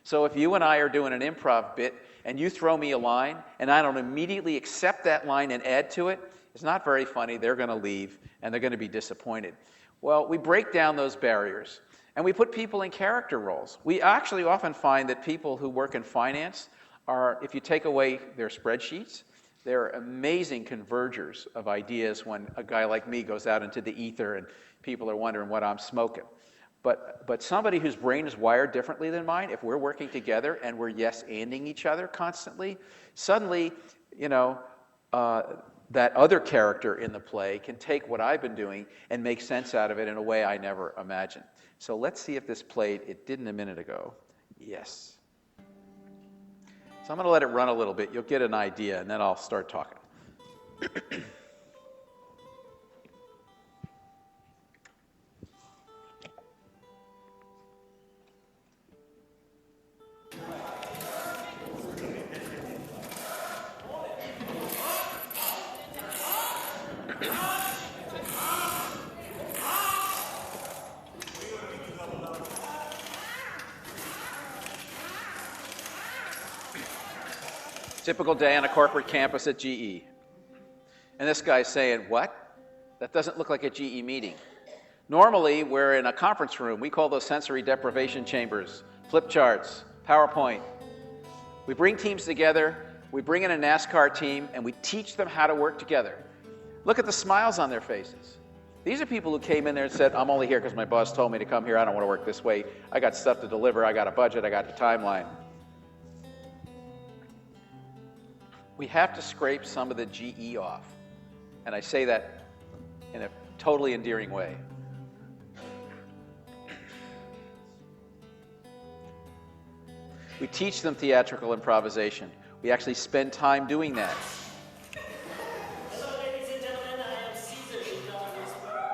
So if you and I are doing an improv bit and you throw me a line and I don't immediately accept that line and add to it, it's not very funny. They're going to leave and they're going to be disappointed. Well, we break down those barriers and we put people in character roles. We actually often find that people who work in finance are, if you take away their spreadsheets, they're amazing convergers of ideas when a guy like me goes out into the ether and people are wondering what I'm smoking. But somebody whose brain is wired differently than mine, if we're working together and we're yes-anding each other constantly, suddenly, that other character in the play can take what I've been doing and make sense out of it in a way I never imagined. So let's see if this played. It didn't a minute ago. Yes. So I'm going to let it run a little bit. You'll get an idea, and then I'll start talking. Typical day on a corporate campus at GE. And this guy's saying, what? That doesn't look like a GE meeting. Normally, we're in a conference room. We call those sensory deprivation chambers, flip charts, PowerPoint. We bring teams together, we bring in a NASCAR team, and we teach them how to work together. Look at the smiles on their faces. These are people who came in there and said, I'm only here because my boss told me to come here. I don't want to work this way. I got stuff to deliver. I got a budget. I got the timeline. We have to scrape some of the GE off. And I say that in a totally endearing way. We teach them theatrical improvisation. We actually spend time doing that. Hello, ladies and gentlemen. I am Caesar, the dog whisperer.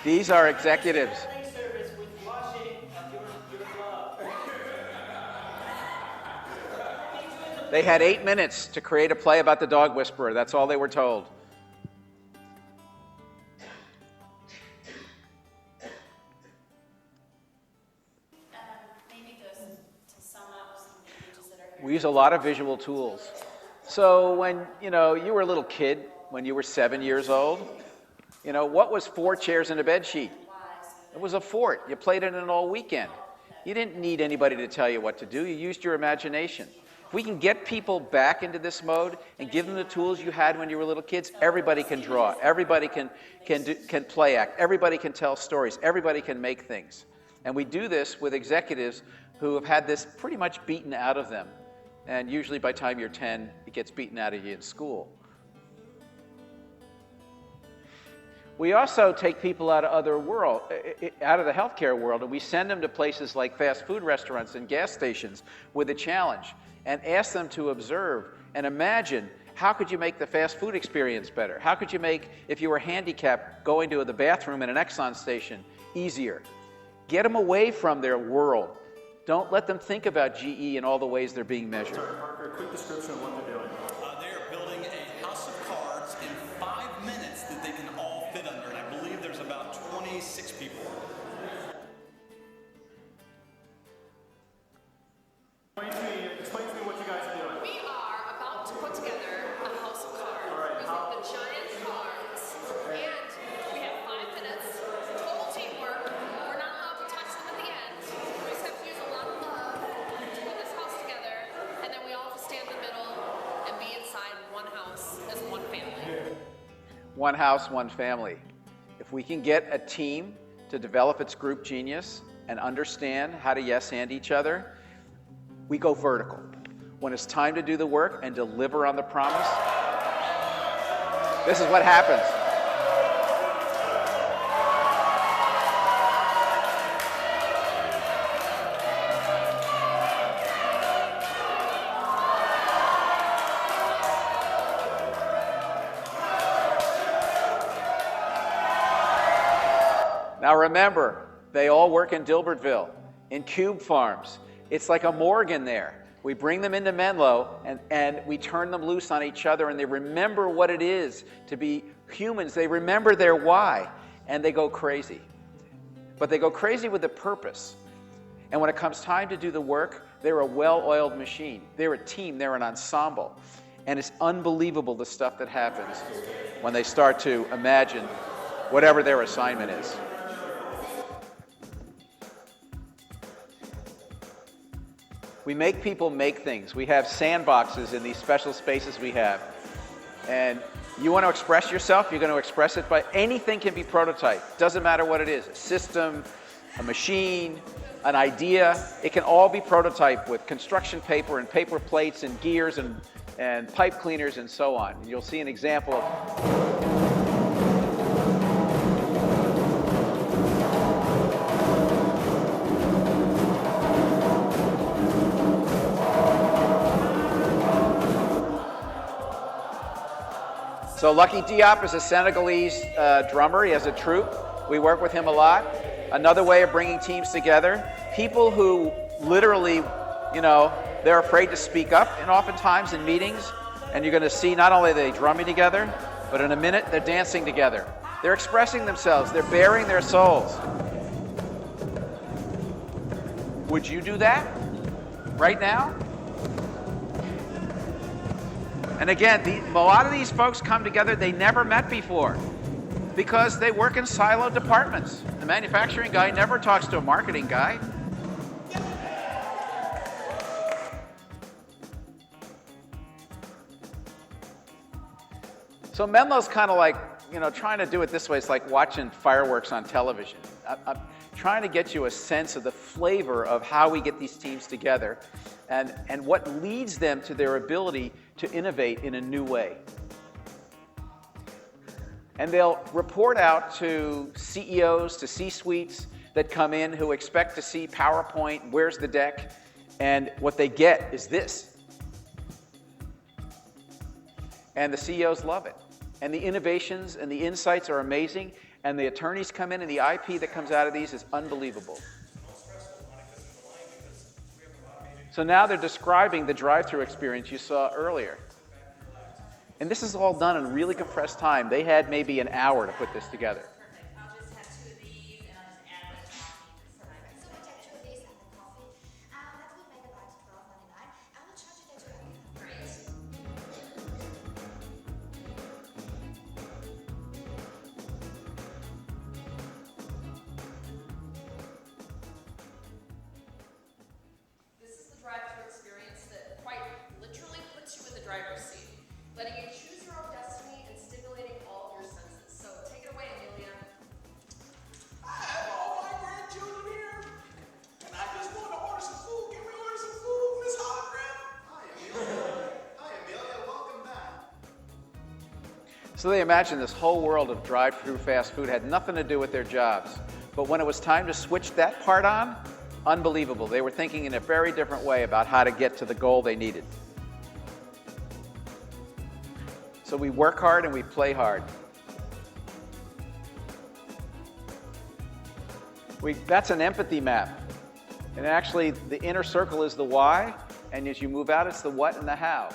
These are executives. They had 8 minutes to create a play about the dog whisperer. That's all they were told. We use a lot of visual tools. So when you were a little kid, when you were 7 years old, what was 4 chairs and a bed sheet? It was a fort. You played in it all weekend. You didn't need anybody to tell you what to do. You used your imagination. If we can get people back into this mode and give them the tools you had when you were little kids, everybody can draw. Everybody can play act. Everybody can tell stories. Everybody can make things. And we do this with executives who have had this pretty much beaten out of them. And usually by the time you're 10, it gets beaten out of you in school. We also take people out of out of the healthcare world, and we send them to places like fast food restaurants and gas stations with a challenge and ask them to observe and imagine How could you make the fast food experience better? How could you make, if you were handicapped, going to the bathroom in an Exxon station easier? Get them away from their world. Don't let them think about GE and all the ways they're being measured. Sorry, Parker, a quick description of what they're doing. They are building a house of cards in 5 minutes that they can all fit under, and I believe there's about 26 people. Explain to me what you guys are doing. We are about to put together a house of cards using the giant cards. And we have 5 minutes, total teamwork. We're not allowed to touch them at the end. We just have to use a lot of love to put this house together. And then we all have to stand in the middle and be inside one house as one family. One house, one family. If we can get a team to develop its group genius and understand how to yes-and each other, we go vertical. When it's time to do the work and deliver on the promise, this is what happens. Now remember, they all work in Dilbertville, in cube farms. It's like a Morgan there. We bring them into Menlo and we turn them loose on each other, and they remember what it is to be humans. They remember their why, and they go crazy. But they go crazy with a purpose. And when it comes time to do the work, they're a well-oiled machine. They're a team, they're an ensemble. And it's unbelievable the stuff that happens when they start to imagine whatever their assignment is. We make people make things. We have sandboxes in these special spaces we have. And you want to express yourself, you're going to express it by anything can be prototyped. Doesn't matter what it is, a system, a machine, an idea. It can all be prototyped with construction paper and paper plates and gears and pipe cleaners and so on. And you'll see an example of So Lucky Diop is a Senegalese drummer. He has a troupe. We work with him a lot. Another way of bringing teams together. People who literally, they're afraid to speak up, and oftentimes in meetings, and you're going to see not only are they drumming together, but in a minute they're dancing together. They're expressing themselves. They're baring their souls. Would you do that right now? And again, a lot of these folks come together they never met before because they work in siloed departments. The manufacturing guy never talks to a marketing guy. So Menlo's kind of like, trying to do it this way. It's like watching fireworks on television. I'm trying to get you a sense of the flavor of how we get these teams together and what leads them to their ability to innovate in a new way. And they'll report out to CEOs, to C-suites that come in who expect to see PowerPoint, where's the deck, and what they get is this. And the CEOs love it. And the innovations and the insights are amazing, and the attorneys come in and the IP that comes out of these is unbelievable. So now they're describing the drive-through experience you saw earlier. And this is all done in really compressed time. They had maybe an hour to put this together. I'll just have 2 of these and I'll just add my coffee. So I take 2 of these and the coffee. That would make about $12.99. I will charge you that you Great. This is the drive-thru experience that quite literally puts you in the driver's seat, letting you choose your own destiny and stimulating all of your senses. So take it away, Amelia. I have all my grandchildren here, and I just want to order some food. Can we order some food, Miss Hologram? Hi, Amelia. Welcome back. So they imagined this whole world of drive-through fast food had nothing to do with their jobs. But when it was time to switch that part on, unbelievable. They were thinking in a very different way about how to get to the goal they needed. So we work hard and we play hard. That's an empathy map. And actually, the inner circle is the why, and as you move out, it's the what and the how.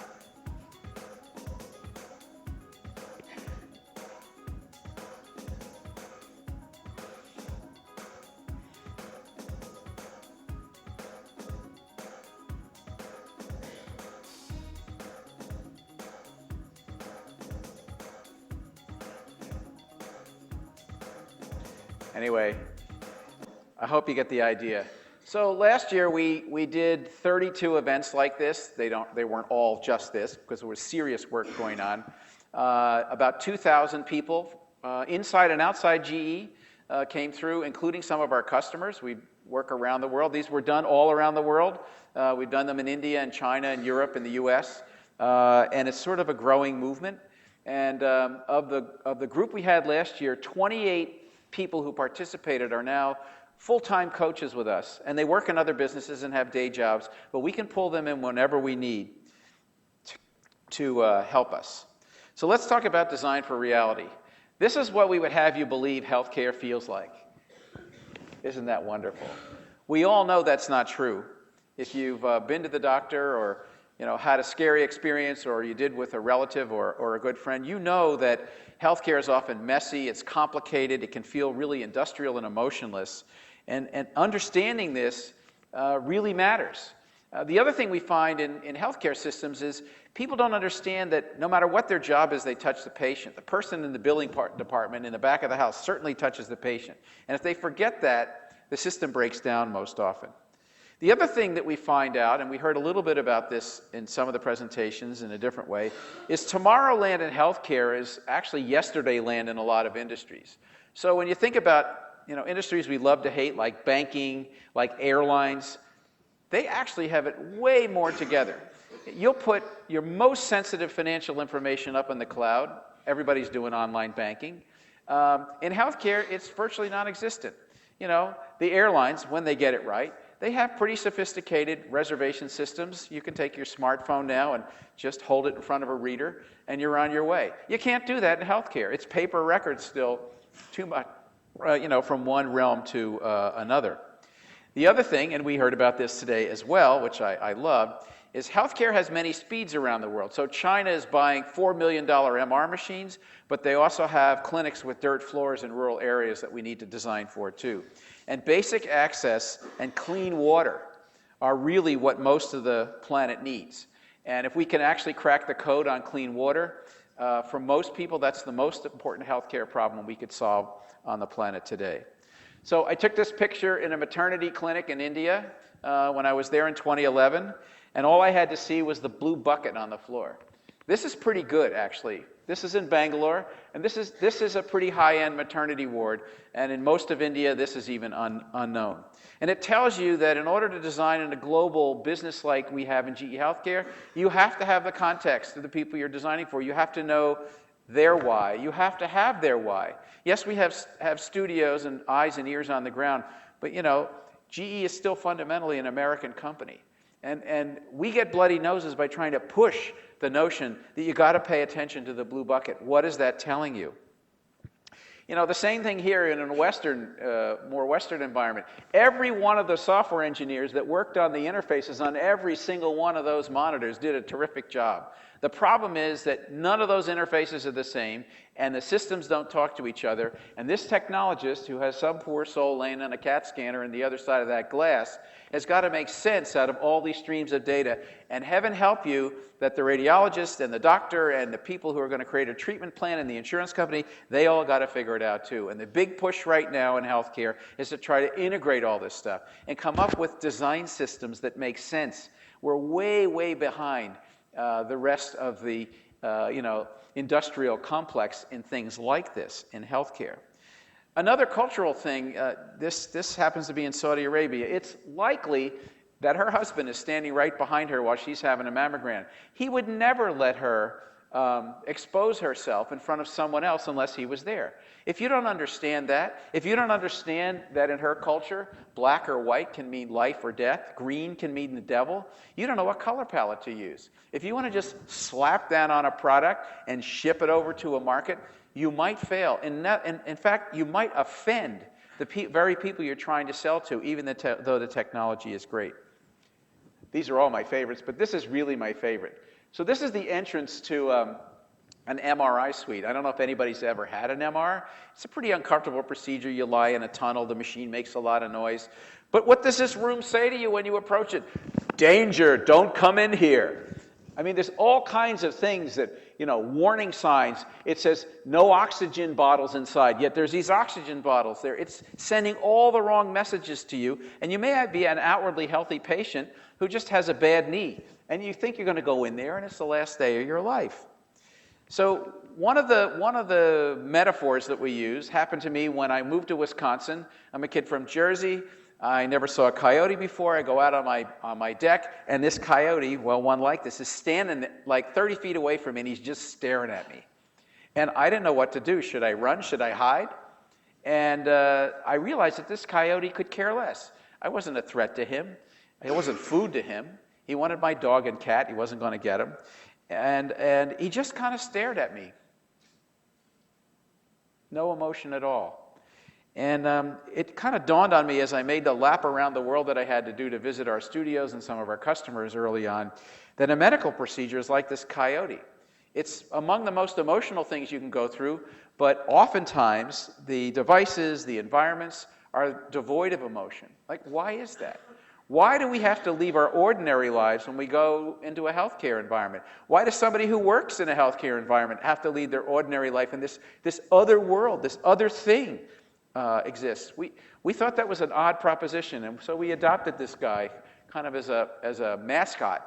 Anyway, I hope you get the idea. So last year we did 32 events like this. They weren't all just this because there was serious work going on. About 2,000 people inside and outside GE came through, including some of our customers. We work around the world. These were done all around the world. We've done them in India and China and Europe and the US. And it's sort of a growing movement. And of the group we had last year, 28 people who participated are now full-time coaches with us, and they work in other businesses and have day jobs, but we can pull them in whenever we need to help us. So let's talk about design for reality. This is what we would have you believe healthcare feels like. Isn't that wonderful? We all know that's not true. If you've been to the doctor or had a scary experience, or you did with a relative or a good friend, you know that healthcare is often messy, it's complicated, it can feel really industrial and emotionless. And understanding this really matters. The other thing we find in healthcare systems is people don't understand that no matter what their job is, they touch the patient. The person in the billing department in the back of the house certainly touches the patient. And if they forget that, the system breaks down most often. The other thing that we find out, and we heard a little bit about this in some of the presentations in a different way, is tomorrowland in healthcare is actually yesterdayland in a lot of industries. So when you think about industries we love to hate, like banking, like airlines, they actually have it way more together. You'll put your most sensitive financial information up in the cloud. Everybody's doing online banking. In healthcare, it's virtually non-existent. The airlines, when they get it right, they have pretty sophisticated reservation systems. You can take your smartphone now and just hold it in front of a reader, and you're on your way. You can't do that in healthcare. It's paper records still, too much, from one realm to another. The other thing, and we heard about this today as well, which I love, is healthcare has many speeds around the world. So China is buying $4 million MR machines, but they also have clinics with dirt floors in rural areas that we need to design for too. And basic access and clean water are really what most of the planet needs. And if we can actually crack the code on clean water, for most people, that's the most important healthcare problem we could solve on the planet today. So I took this picture in a maternity clinic in India when I was there in 2011, and all I had to see was the blue bucket on the floor. This is pretty good, actually. This is in Bangalore, and this is a pretty high-end maternity ward, and in most of India, this is even unknown. And it tells you that in order to design in a global business like we have in GE Healthcare, you have to have the context of the people you're designing for. You have to know their why. You have to have their why. Yes, we have studios and eyes and ears on the ground, but GE is still fundamentally an American company. And we get bloody noses by trying to push the notion that you got to pay attention to the blue bucket. What is that telling you? The same thing here in a more Western environment. Every one of the software engineers that worked on the interfaces on every single one of those monitors did a terrific job. The problem is that none of those interfaces are the same, and the systems don't talk to each other. And this technologist, who has some poor soul laying on a CAT scanner on the other side of that glass, has got to make sense out of all these streams of data. And heaven help you that the radiologist and the doctor and the people who are going to create a treatment plan and the insurance company, they all got to figure it out too. And the big push right now in healthcare is to try to integrate all this stuff and come up with design systems that make sense. We're way, way behind the rest of the industrial complex in things like this in healthcare. Another cultural thing, this happens to be in Saudi Arabia. It's likely that her husband is standing right behind her while she's having a mammogram. He would never let her expose herself in front of someone else unless he was there. If you don't understand that, if you don't understand that in her culture, black or white can mean life or death, green can mean the devil, you don't know what color palette to use. If you want to just slap that on a product and ship it over to a market, you might fail. In fact, you might offend the very people you're trying to sell to, even though the technology is great. These are all my favorites, but this is really my favorite. So this is the entrance to an MRI suite. I don't know if anybody's ever had an MR. It's a pretty uncomfortable procedure. You lie in a tunnel. The machine makes a lot of noise. But what does this room say to you when you approach it? Danger, don't come in here. I mean, there's all kinds of things that, warning signs. It says no oxygen bottles inside, yet there's these oxygen bottles there. It's sending all the wrong messages to you, and you may be an outwardly healthy patient who just has a bad knee, and you think you're going to go in there, and it's the last day of your life. So one of the metaphors that we use happened to me when I moved to Wisconsin. I'm a kid from Jersey. I never saw a coyote before. I go out on my deck, and this coyote, well, one like this, is standing like 30 feet away from me, and he's just staring at me. And I didn't know what to do. Should I run? Should I hide? And I realized that this coyote could care less. I wasn't a threat to him. I wasn't food to him. He wanted my dog and cat. He wasn't going to get them. And he just kind of stared at me. No emotion at all. And it kind of dawned on me as I made the lap around the world that I had to do to visit our studios and some of our customers early on, that a medical procedure is like this coyote. It's among the most emotional things you can go through, but oftentimes the devices, the environments are devoid of emotion. Like, why is that? Why do we have to leave our ordinary lives when we go into a healthcare environment? Why does somebody who works in a healthcare environment have to leave their ordinary life and this other world, this other thing exists? We thought that was an odd proposition, and so we adopted this guy kind of as a mascot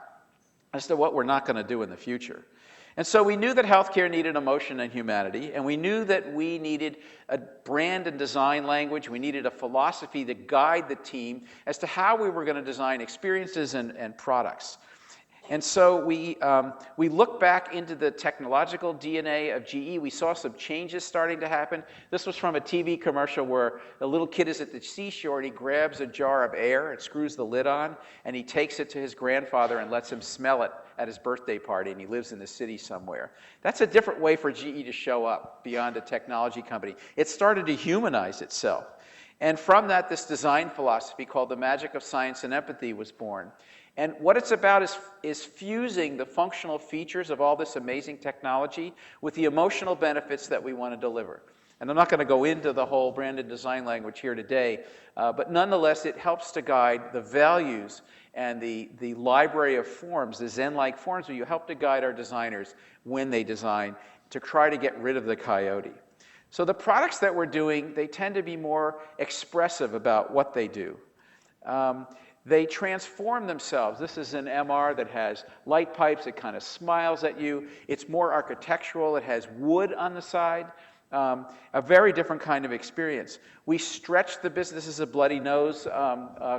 as to what we're not going to do in the future. And so we knew that healthcare needed emotion and humanity, and we knew that we needed a brand and design language. We needed a philosophy to guide the team as to how we were going to design experiences and products. And so we looked back into the technological DNA of GE. We saw some changes starting to happen. This was from a TV commercial where the little kid is at the seashore and he grabs a jar of air and screws the lid on, and he takes it to his grandfather and lets him smell it at his birthday party, and he lives in the city somewhere. That's a different way for GE to show up beyond a technology company. It started to humanize itself. And from that, this design philosophy called the magic of science and empathy was born. And what it's about is fusing the functional features of all this amazing technology with the emotional benefits that we want to deliver. And I'm not going to go into the whole brand and design language here today, but nonetheless, it helps to guide the values and the library of forms, the Zen-like forms, where you help to guide our designers when they design to try to get rid of the coyote. So the products that we're doing, they tend to be more expressive about what they do. They transform themselves. This is an MR that has light pipes. It kind of smiles at you. It's more architectural. It has wood on the side. A very different kind of experience. We stretched the business. This is a bloody nose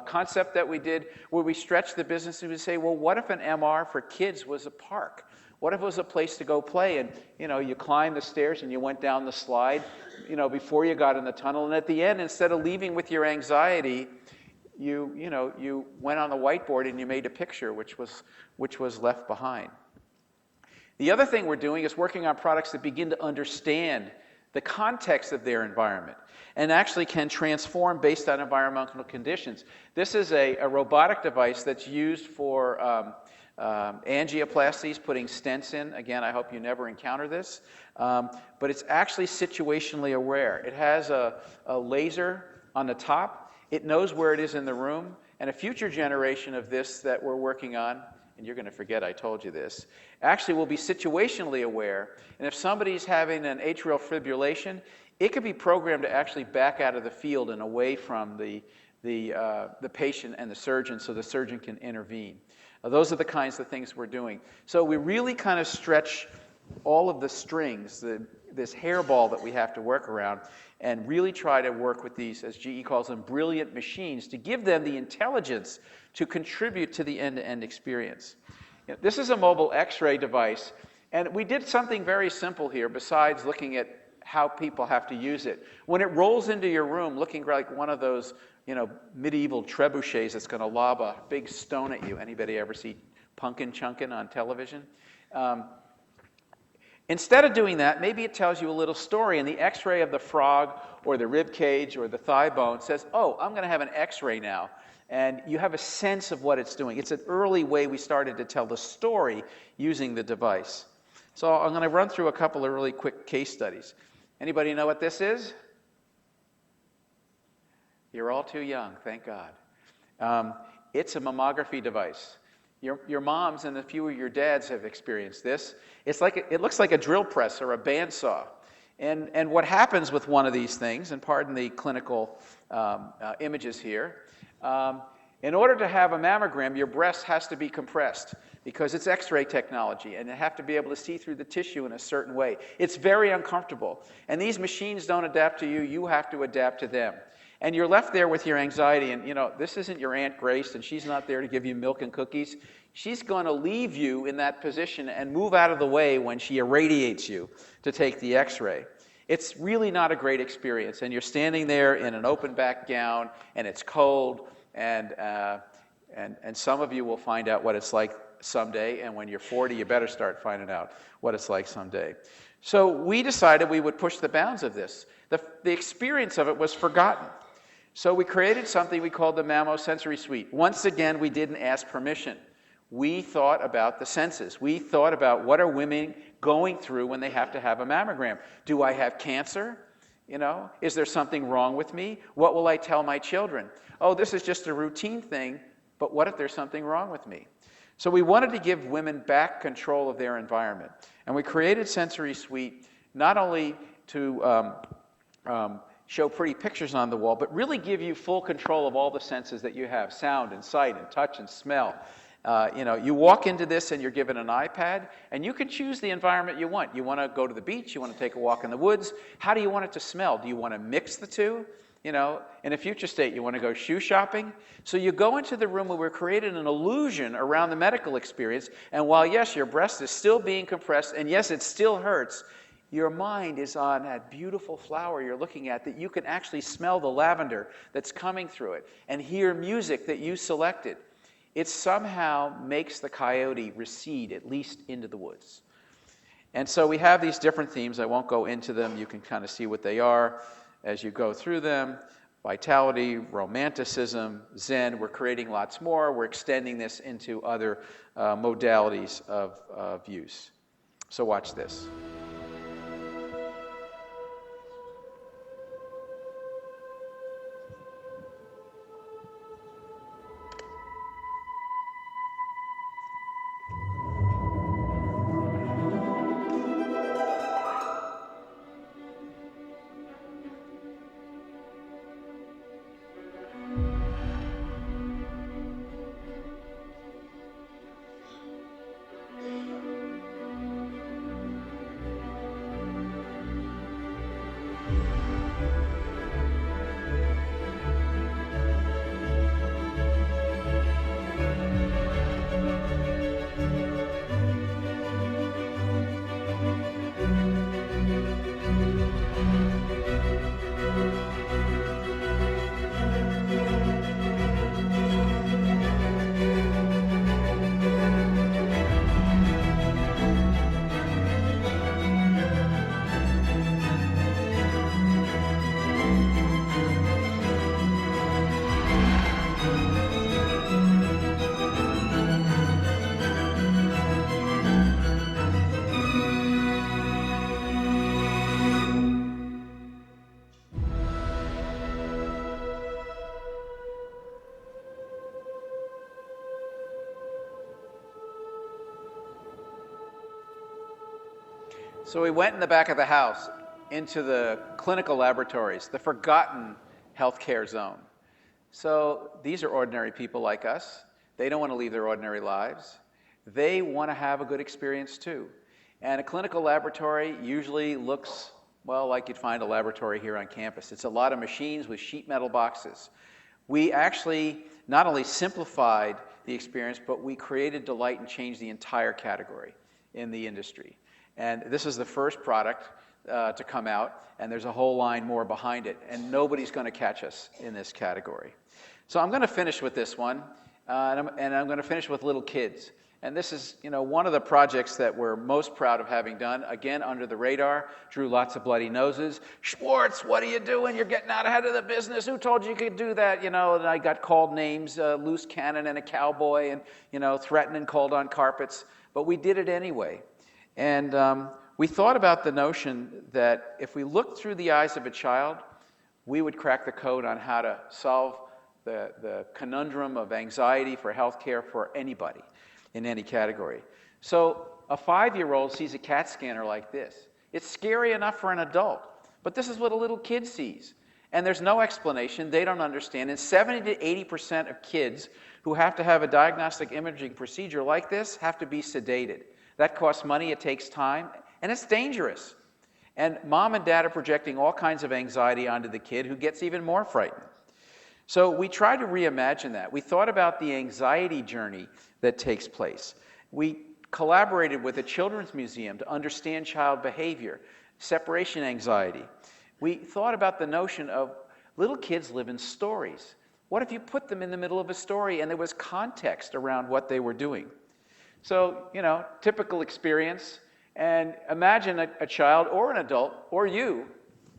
concept that we did, where we stretched the business and we say, well, what if an MR for kids was a park? What if it was a place to go play? And you climbed the stairs and you went down the slide, before you got in the tunnel. And at the end, instead of leaving with your anxiety, you went on the whiteboard and you made a picture, which was left behind. The other thing we're doing is working on products that begin to understand the context of their environment and actually can transform based on environmental conditions. This is a robotic device that's used for angioplasties, putting stents in. Again, I hope you never encounter this. But it's actually situationally aware. It has a laser on the top. It knows where it is in the room. And a future generation of this that we're working on, and you're going to forget I told you this, actually will be situationally aware. And if somebody's having an atrial fibrillation, it could be programmed to actually back out of the field and away from the patient and the surgeon, so the surgeon can intervene. Those are the kinds of things we're doing. So we really kind of stretch all of the strings, this hairball that we have to work around, and really try to work with these, as GE calls them, brilliant machines, to give them the intelligence to contribute to the end-to-end experience. This is a mobile Xray device. And we did something very simple here besides looking at how people have to use it. When it rolls into your room looking like one of those, medieval trebuchets that's going to lob a big stone at you. Anybody ever see Punkin' Chunkin' on television? Instead of doing that, maybe it tells you a little story, and the X-ray of the frog or the rib cage or the thigh bone says, oh, I'm going to have an X-ray now. And you have a sense of what it's doing. It's an early way we started to tell the story using the device. So I'm going to run through a couple of really quick case studies. Anybody know what this is? You're all too young, thank God. It's a mammography device. Your moms and a few of your dads have experienced this. It looks like a drill press or a bandsaw. And what happens with one of these things, and pardon the clinical images here, in order to have a mammogram, your breast has to be compressed because it's X-ray technology, and you have to be able to see through the tissue in a certain way. It's very uncomfortable. And these machines don't adapt to you. You have to adapt to them. And you're left there with your anxiety, and this isn't your Aunt Grace, and she's not there to give you milk and cookies. She's going to leave you in that position and move out of the way when she irradiates you to take the X-ray. It's really not a great experience, and you're standing there in an open back gown, and it's cold, and some of you will find out what it's like someday, and when you're 40, you better start finding out what it's like someday. So we decided we would push the bounds of this. The experience of it was forgotten. So we created something we called the Mammo Sensory Suite. Once again, we didn't ask permission. We thought about the senses. We thought about what are women going through when they have to have a mammogram. Do I have cancer? Is there something wrong with me? What will I tell my children? Oh, this is just a routine thing, but what if there's something wrong with me? So we wanted to give women back control of their environment. And we created Sensory Suite not only to show pretty pictures on the wall, but really give you full control of all the senses that you have, sound and sight and touch and smell. You walk into this and you're given an iPad, and you can choose the environment you want. You want to go to the beach, you want to take a walk in the woods. How do you want it to smell? Do you want to mix the two? In a future state, you want to go shoe shopping? So you go into the room where we're creating an illusion around the medical experience, and while, yes, your breast is still being compressed, and yes, it still hurts, your mind is on that beautiful flower you're looking at that you can actually smell the lavender that's coming through it and hear music that you selected. It somehow makes the coyote recede, at least into the woods. And so we have these different themes. I won't go into them. You can kind of see what they are as you go through them. Vitality, romanticism, Zen. We're creating lots more. We're extending this into other modalities of use. So watch this. So we went in the back of the house into the clinical laboratories, the forgotten healthcare zone. So these are ordinary people like us. They don't want to leave their ordinary lives. They want to have a good experience too. And a clinical laboratory usually looks, well, like you'd find a laboratory here on campus. It's a lot of machines with sheet metal boxes. We actually not only simplified the experience, but we created delight and changed the entire category. in the industry. And this is the first product to come out, and there's a whole line more behind it, and nobody's going to catch us in this category. So I'm going to finish with this one, and I'm going to finish with little kids. And this is, one of the projects that we're most proud of having done. Again, under the radar, drew lots of bloody noses. Schwartz, what are you doing? You're getting out ahead of the business. Who told you could do that? And I got called names, loose cannon and a cowboy, and, threatened and called on carpets. But we did it anyway. And we thought about the notion that if we looked through the eyes of a child, we would crack the code on how to solve the conundrum of anxiety for healthcare for anybody in any category. So a 5-year-old sees a CAT scanner like this. It's scary enough for an adult, but this is what a little kid sees. And there's no explanation. They don't understand. And 70 to 80% of kids who have to have a diagnostic imaging procedure like this have to be sedated. That costs money, it takes time, and it's dangerous. And mom and dad are projecting all kinds of anxiety onto the kid, who gets even more frightened. So we tried to reimagine that. We thought about the anxiety journey that takes place. We collaborated with a children's museum to understand child behavior, separation anxiety. We thought about the notion of little kids live in stories. What if you put them in the middle of a story and there was context around what they were doing? So, typical experience. And imagine a child or an adult or you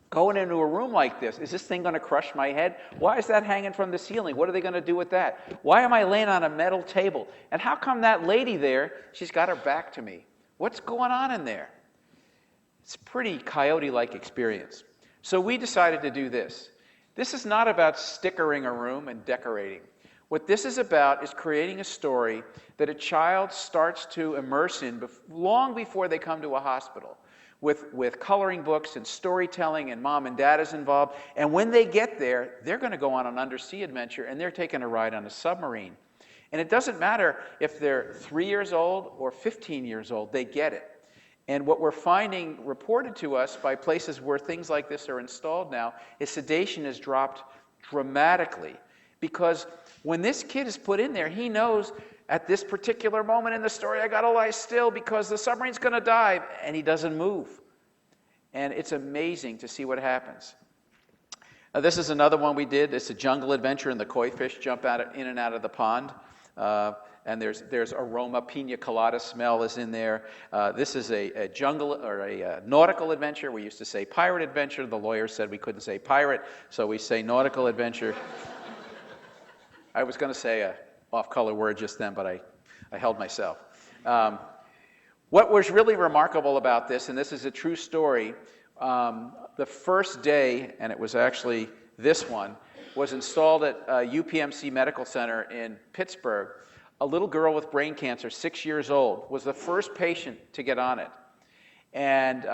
going into a room like this. Is this thing going to crush my head? Why is that hanging from the ceiling? What are they going to do with that? Why am I laying on a metal table? And how come that lady there, she's got her back to me? What's going on in there? It's a pretty Coyote-like experience. So we decided to do this. This is not about stickering a room and decorating. What this is about is creating a story that a child starts to immerse in long before they come to a hospital, with coloring books and storytelling, and mom and dad is involved. And when they get there, they're going to go on an undersea adventure, and they're taking a ride on a submarine. And it doesn't matter if they're 3 years old or 15 years old, they get it. And what we're finding reported to us by places where things like this are installed now is sedation has dropped dramatically. Because when this kid is put in there, he knows at this particular moment in the story, I got to lie still because the submarine's going to dive, and he doesn't move. And it's amazing to see what happens. This is another one we did. It's a jungle adventure, and the koi fish jump in and out of the pond. And there's aroma, pina colada smell is in there. This is a jungle or a nautical adventure. We used to say pirate adventure. The lawyer said we couldn't say pirate, so we say nautical adventure. I was going to say a off-color word just then, but I held myself. What was really remarkable about this, and this is a true story, the first day, and it was actually this one, was installed at UPMC Medical Center in Pittsburgh. A little girl with brain cancer, 6 years old, was the first patient to get on it. And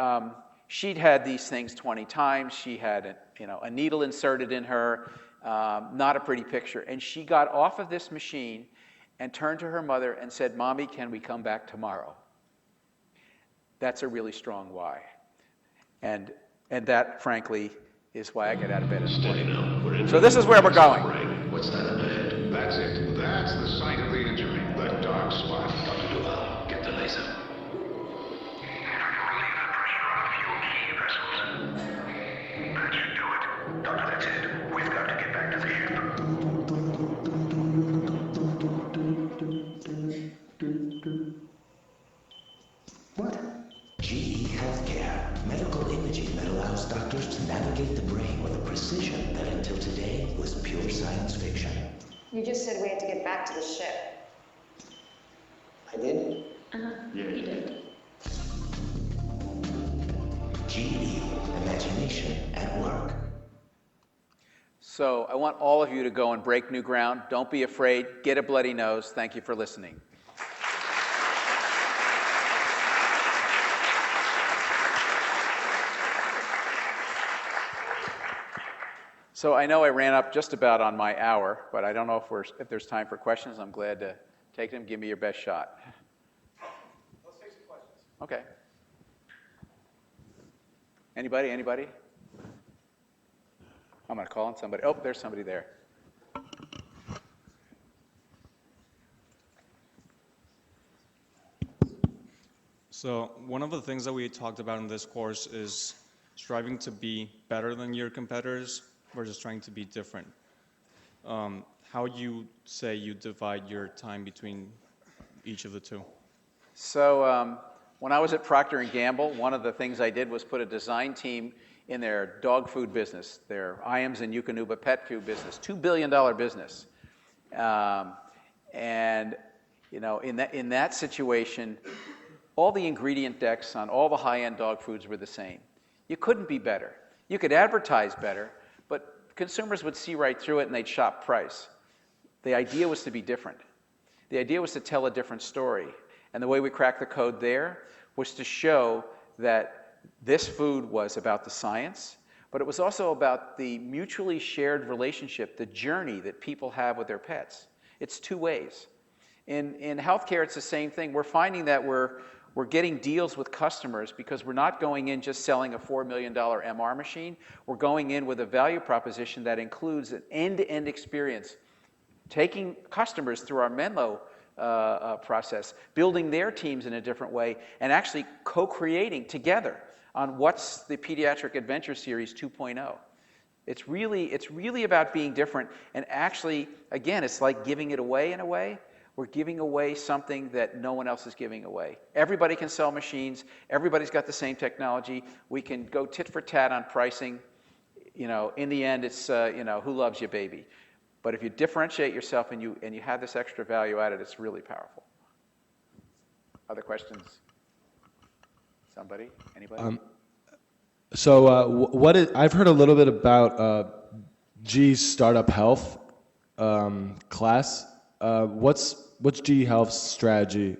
she'd had these things 20 times. She had a needle inserted in her. Not a pretty picture. And she got off of this machine and turned to her mother and said, "Mommy, can we come back tomorrow?" That's a really strong why. And that, frankly, is why I get out of bed in the morning. So this is where we're going. What's that up ahead? That's it. That's the site of the injury. The dark spot. Dr. Duval, get the laser. That should do it. Doctor, that's it. We've got to get back to the ship. What? GE Healthcare. Medical imaging that allows doctors to navigate the brain with a precision that until today was pure science fiction. You just said we had to get back to the ship. I did? Uh-huh. Yeah, you did. GE, imagination at work. So I want all of you to go and break new ground. Don't be afraid. Get a bloody nose. Thank you for listening. So I know I ran up just about on my hour, but I don't know if there's time for questions. I'm glad to take them. Give me your best shot. Let's take some questions. Okay. Anybody? I'm going to call on somebody. Oh, there's somebody there. So one of the things that we talked about in this course is striving to be better than your competitors versus trying to be different. How you say you divide your time between each of the two? So when I was at Procter & Gamble, one of the things I did was put a design team in their dog food business, their Iams and Eukanuba pet food business, $2 billion business. And you know, in that situation, all the ingredient decks on all the high-end dog foods were the same. You couldn't be better. You could advertise better, but consumers would see right through it and they'd shop price. The idea was to be different. The idea was to tell a different story. And the way we cracked the code there was to show that this food was about the science, but it was also about the mutually shared relationship, the journey that people have with their pets. It's two ways. In healthcare, it's the same thing. We're finding that we're getting deals with customers because we're not going in just selling a $4 million MR machine. We're going in with a value proposition that includes an end-to-end experience, taking customers through our Menlo process, building their teams in a different way, and actually co-creating together on what's the Pediatric Adventure Series 2.0. It's really about being different, and actually, again, it's like giving it away in a way. We're giving away something that no one else is giving away. Everybody can sell machines. Everybody's got the same technology. We can go tit for tat on pricing. You know, in the end, it's you know, who loves you, baby. But if you differentiate yourself and you have this extra value added, it's really powerful. Other questions? Somebody? Anybody? I've heard a little bit about G's Startup Health class. What's GE Health's strategy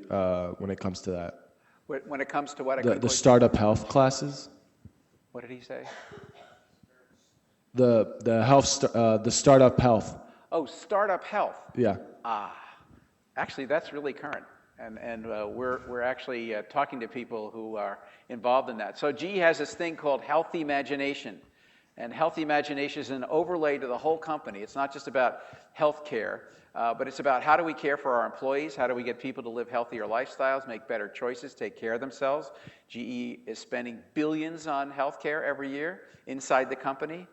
when it comes to that? When it comes to what? The Startup Health classes? What did he say? The Startup Health. Oh, Startup Health. Yeah. Actually, that's really current. And we're actually talking to people who are involved in that. So GE has this thing called Healthy Imagination. And Healthy Imagination is an overlay to the whole company. It's not just about healthcare, but it's about how do we care for our employees, how do we get people to live healthier lifestyles, make better choices, take care of themselves. GE is spending billions on healthcare every year inside the company.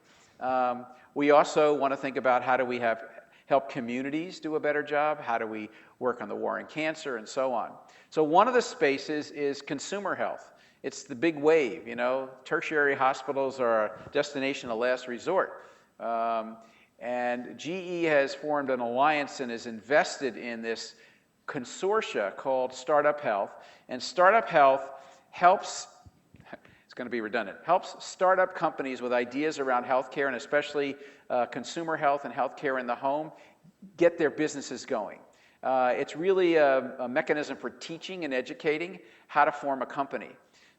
We also want to think about how do we help communities do a better job, how do we work on the war on cancer, and so on. So one of the spaces is consumer health. It's the big wave, you know. Tertiary hospitals are a destination of last resort. And GE has formed an alliance and is invested in this consortia called Startup Health. And Startup Health helps, it's going to be redundant, helps startup companies with ideas around healthcare and especially consumer health and healthcare in the home get their businesses going. It's really a mechanism for teaching and educating how to form a company.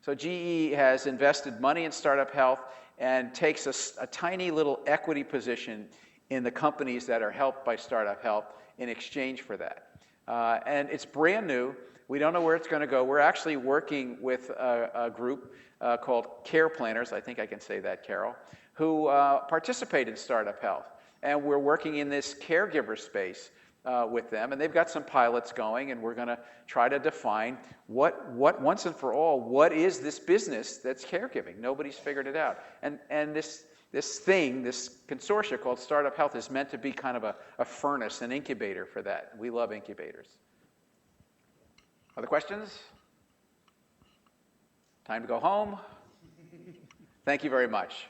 So GE has invested money in Startup Health and takes a tiny little equity position in the companies that are helped by Startup Health in exchange for that. And it's brand new. We don't know where it's going to go. We're actually working with a group called Care Planners, I think I can say that, Carol, who participate in Startup Health. And we're working in this caregiver space with them, and they've got some pilots going, and we're going to try to define what once and for all, what is this business that's caregiving? Nobody's figured it out. And this consortia called Startup Health is meant to be kind of a furnace, an incubator for that. We love incubators. Other questions? Time to go home. Thank you very much.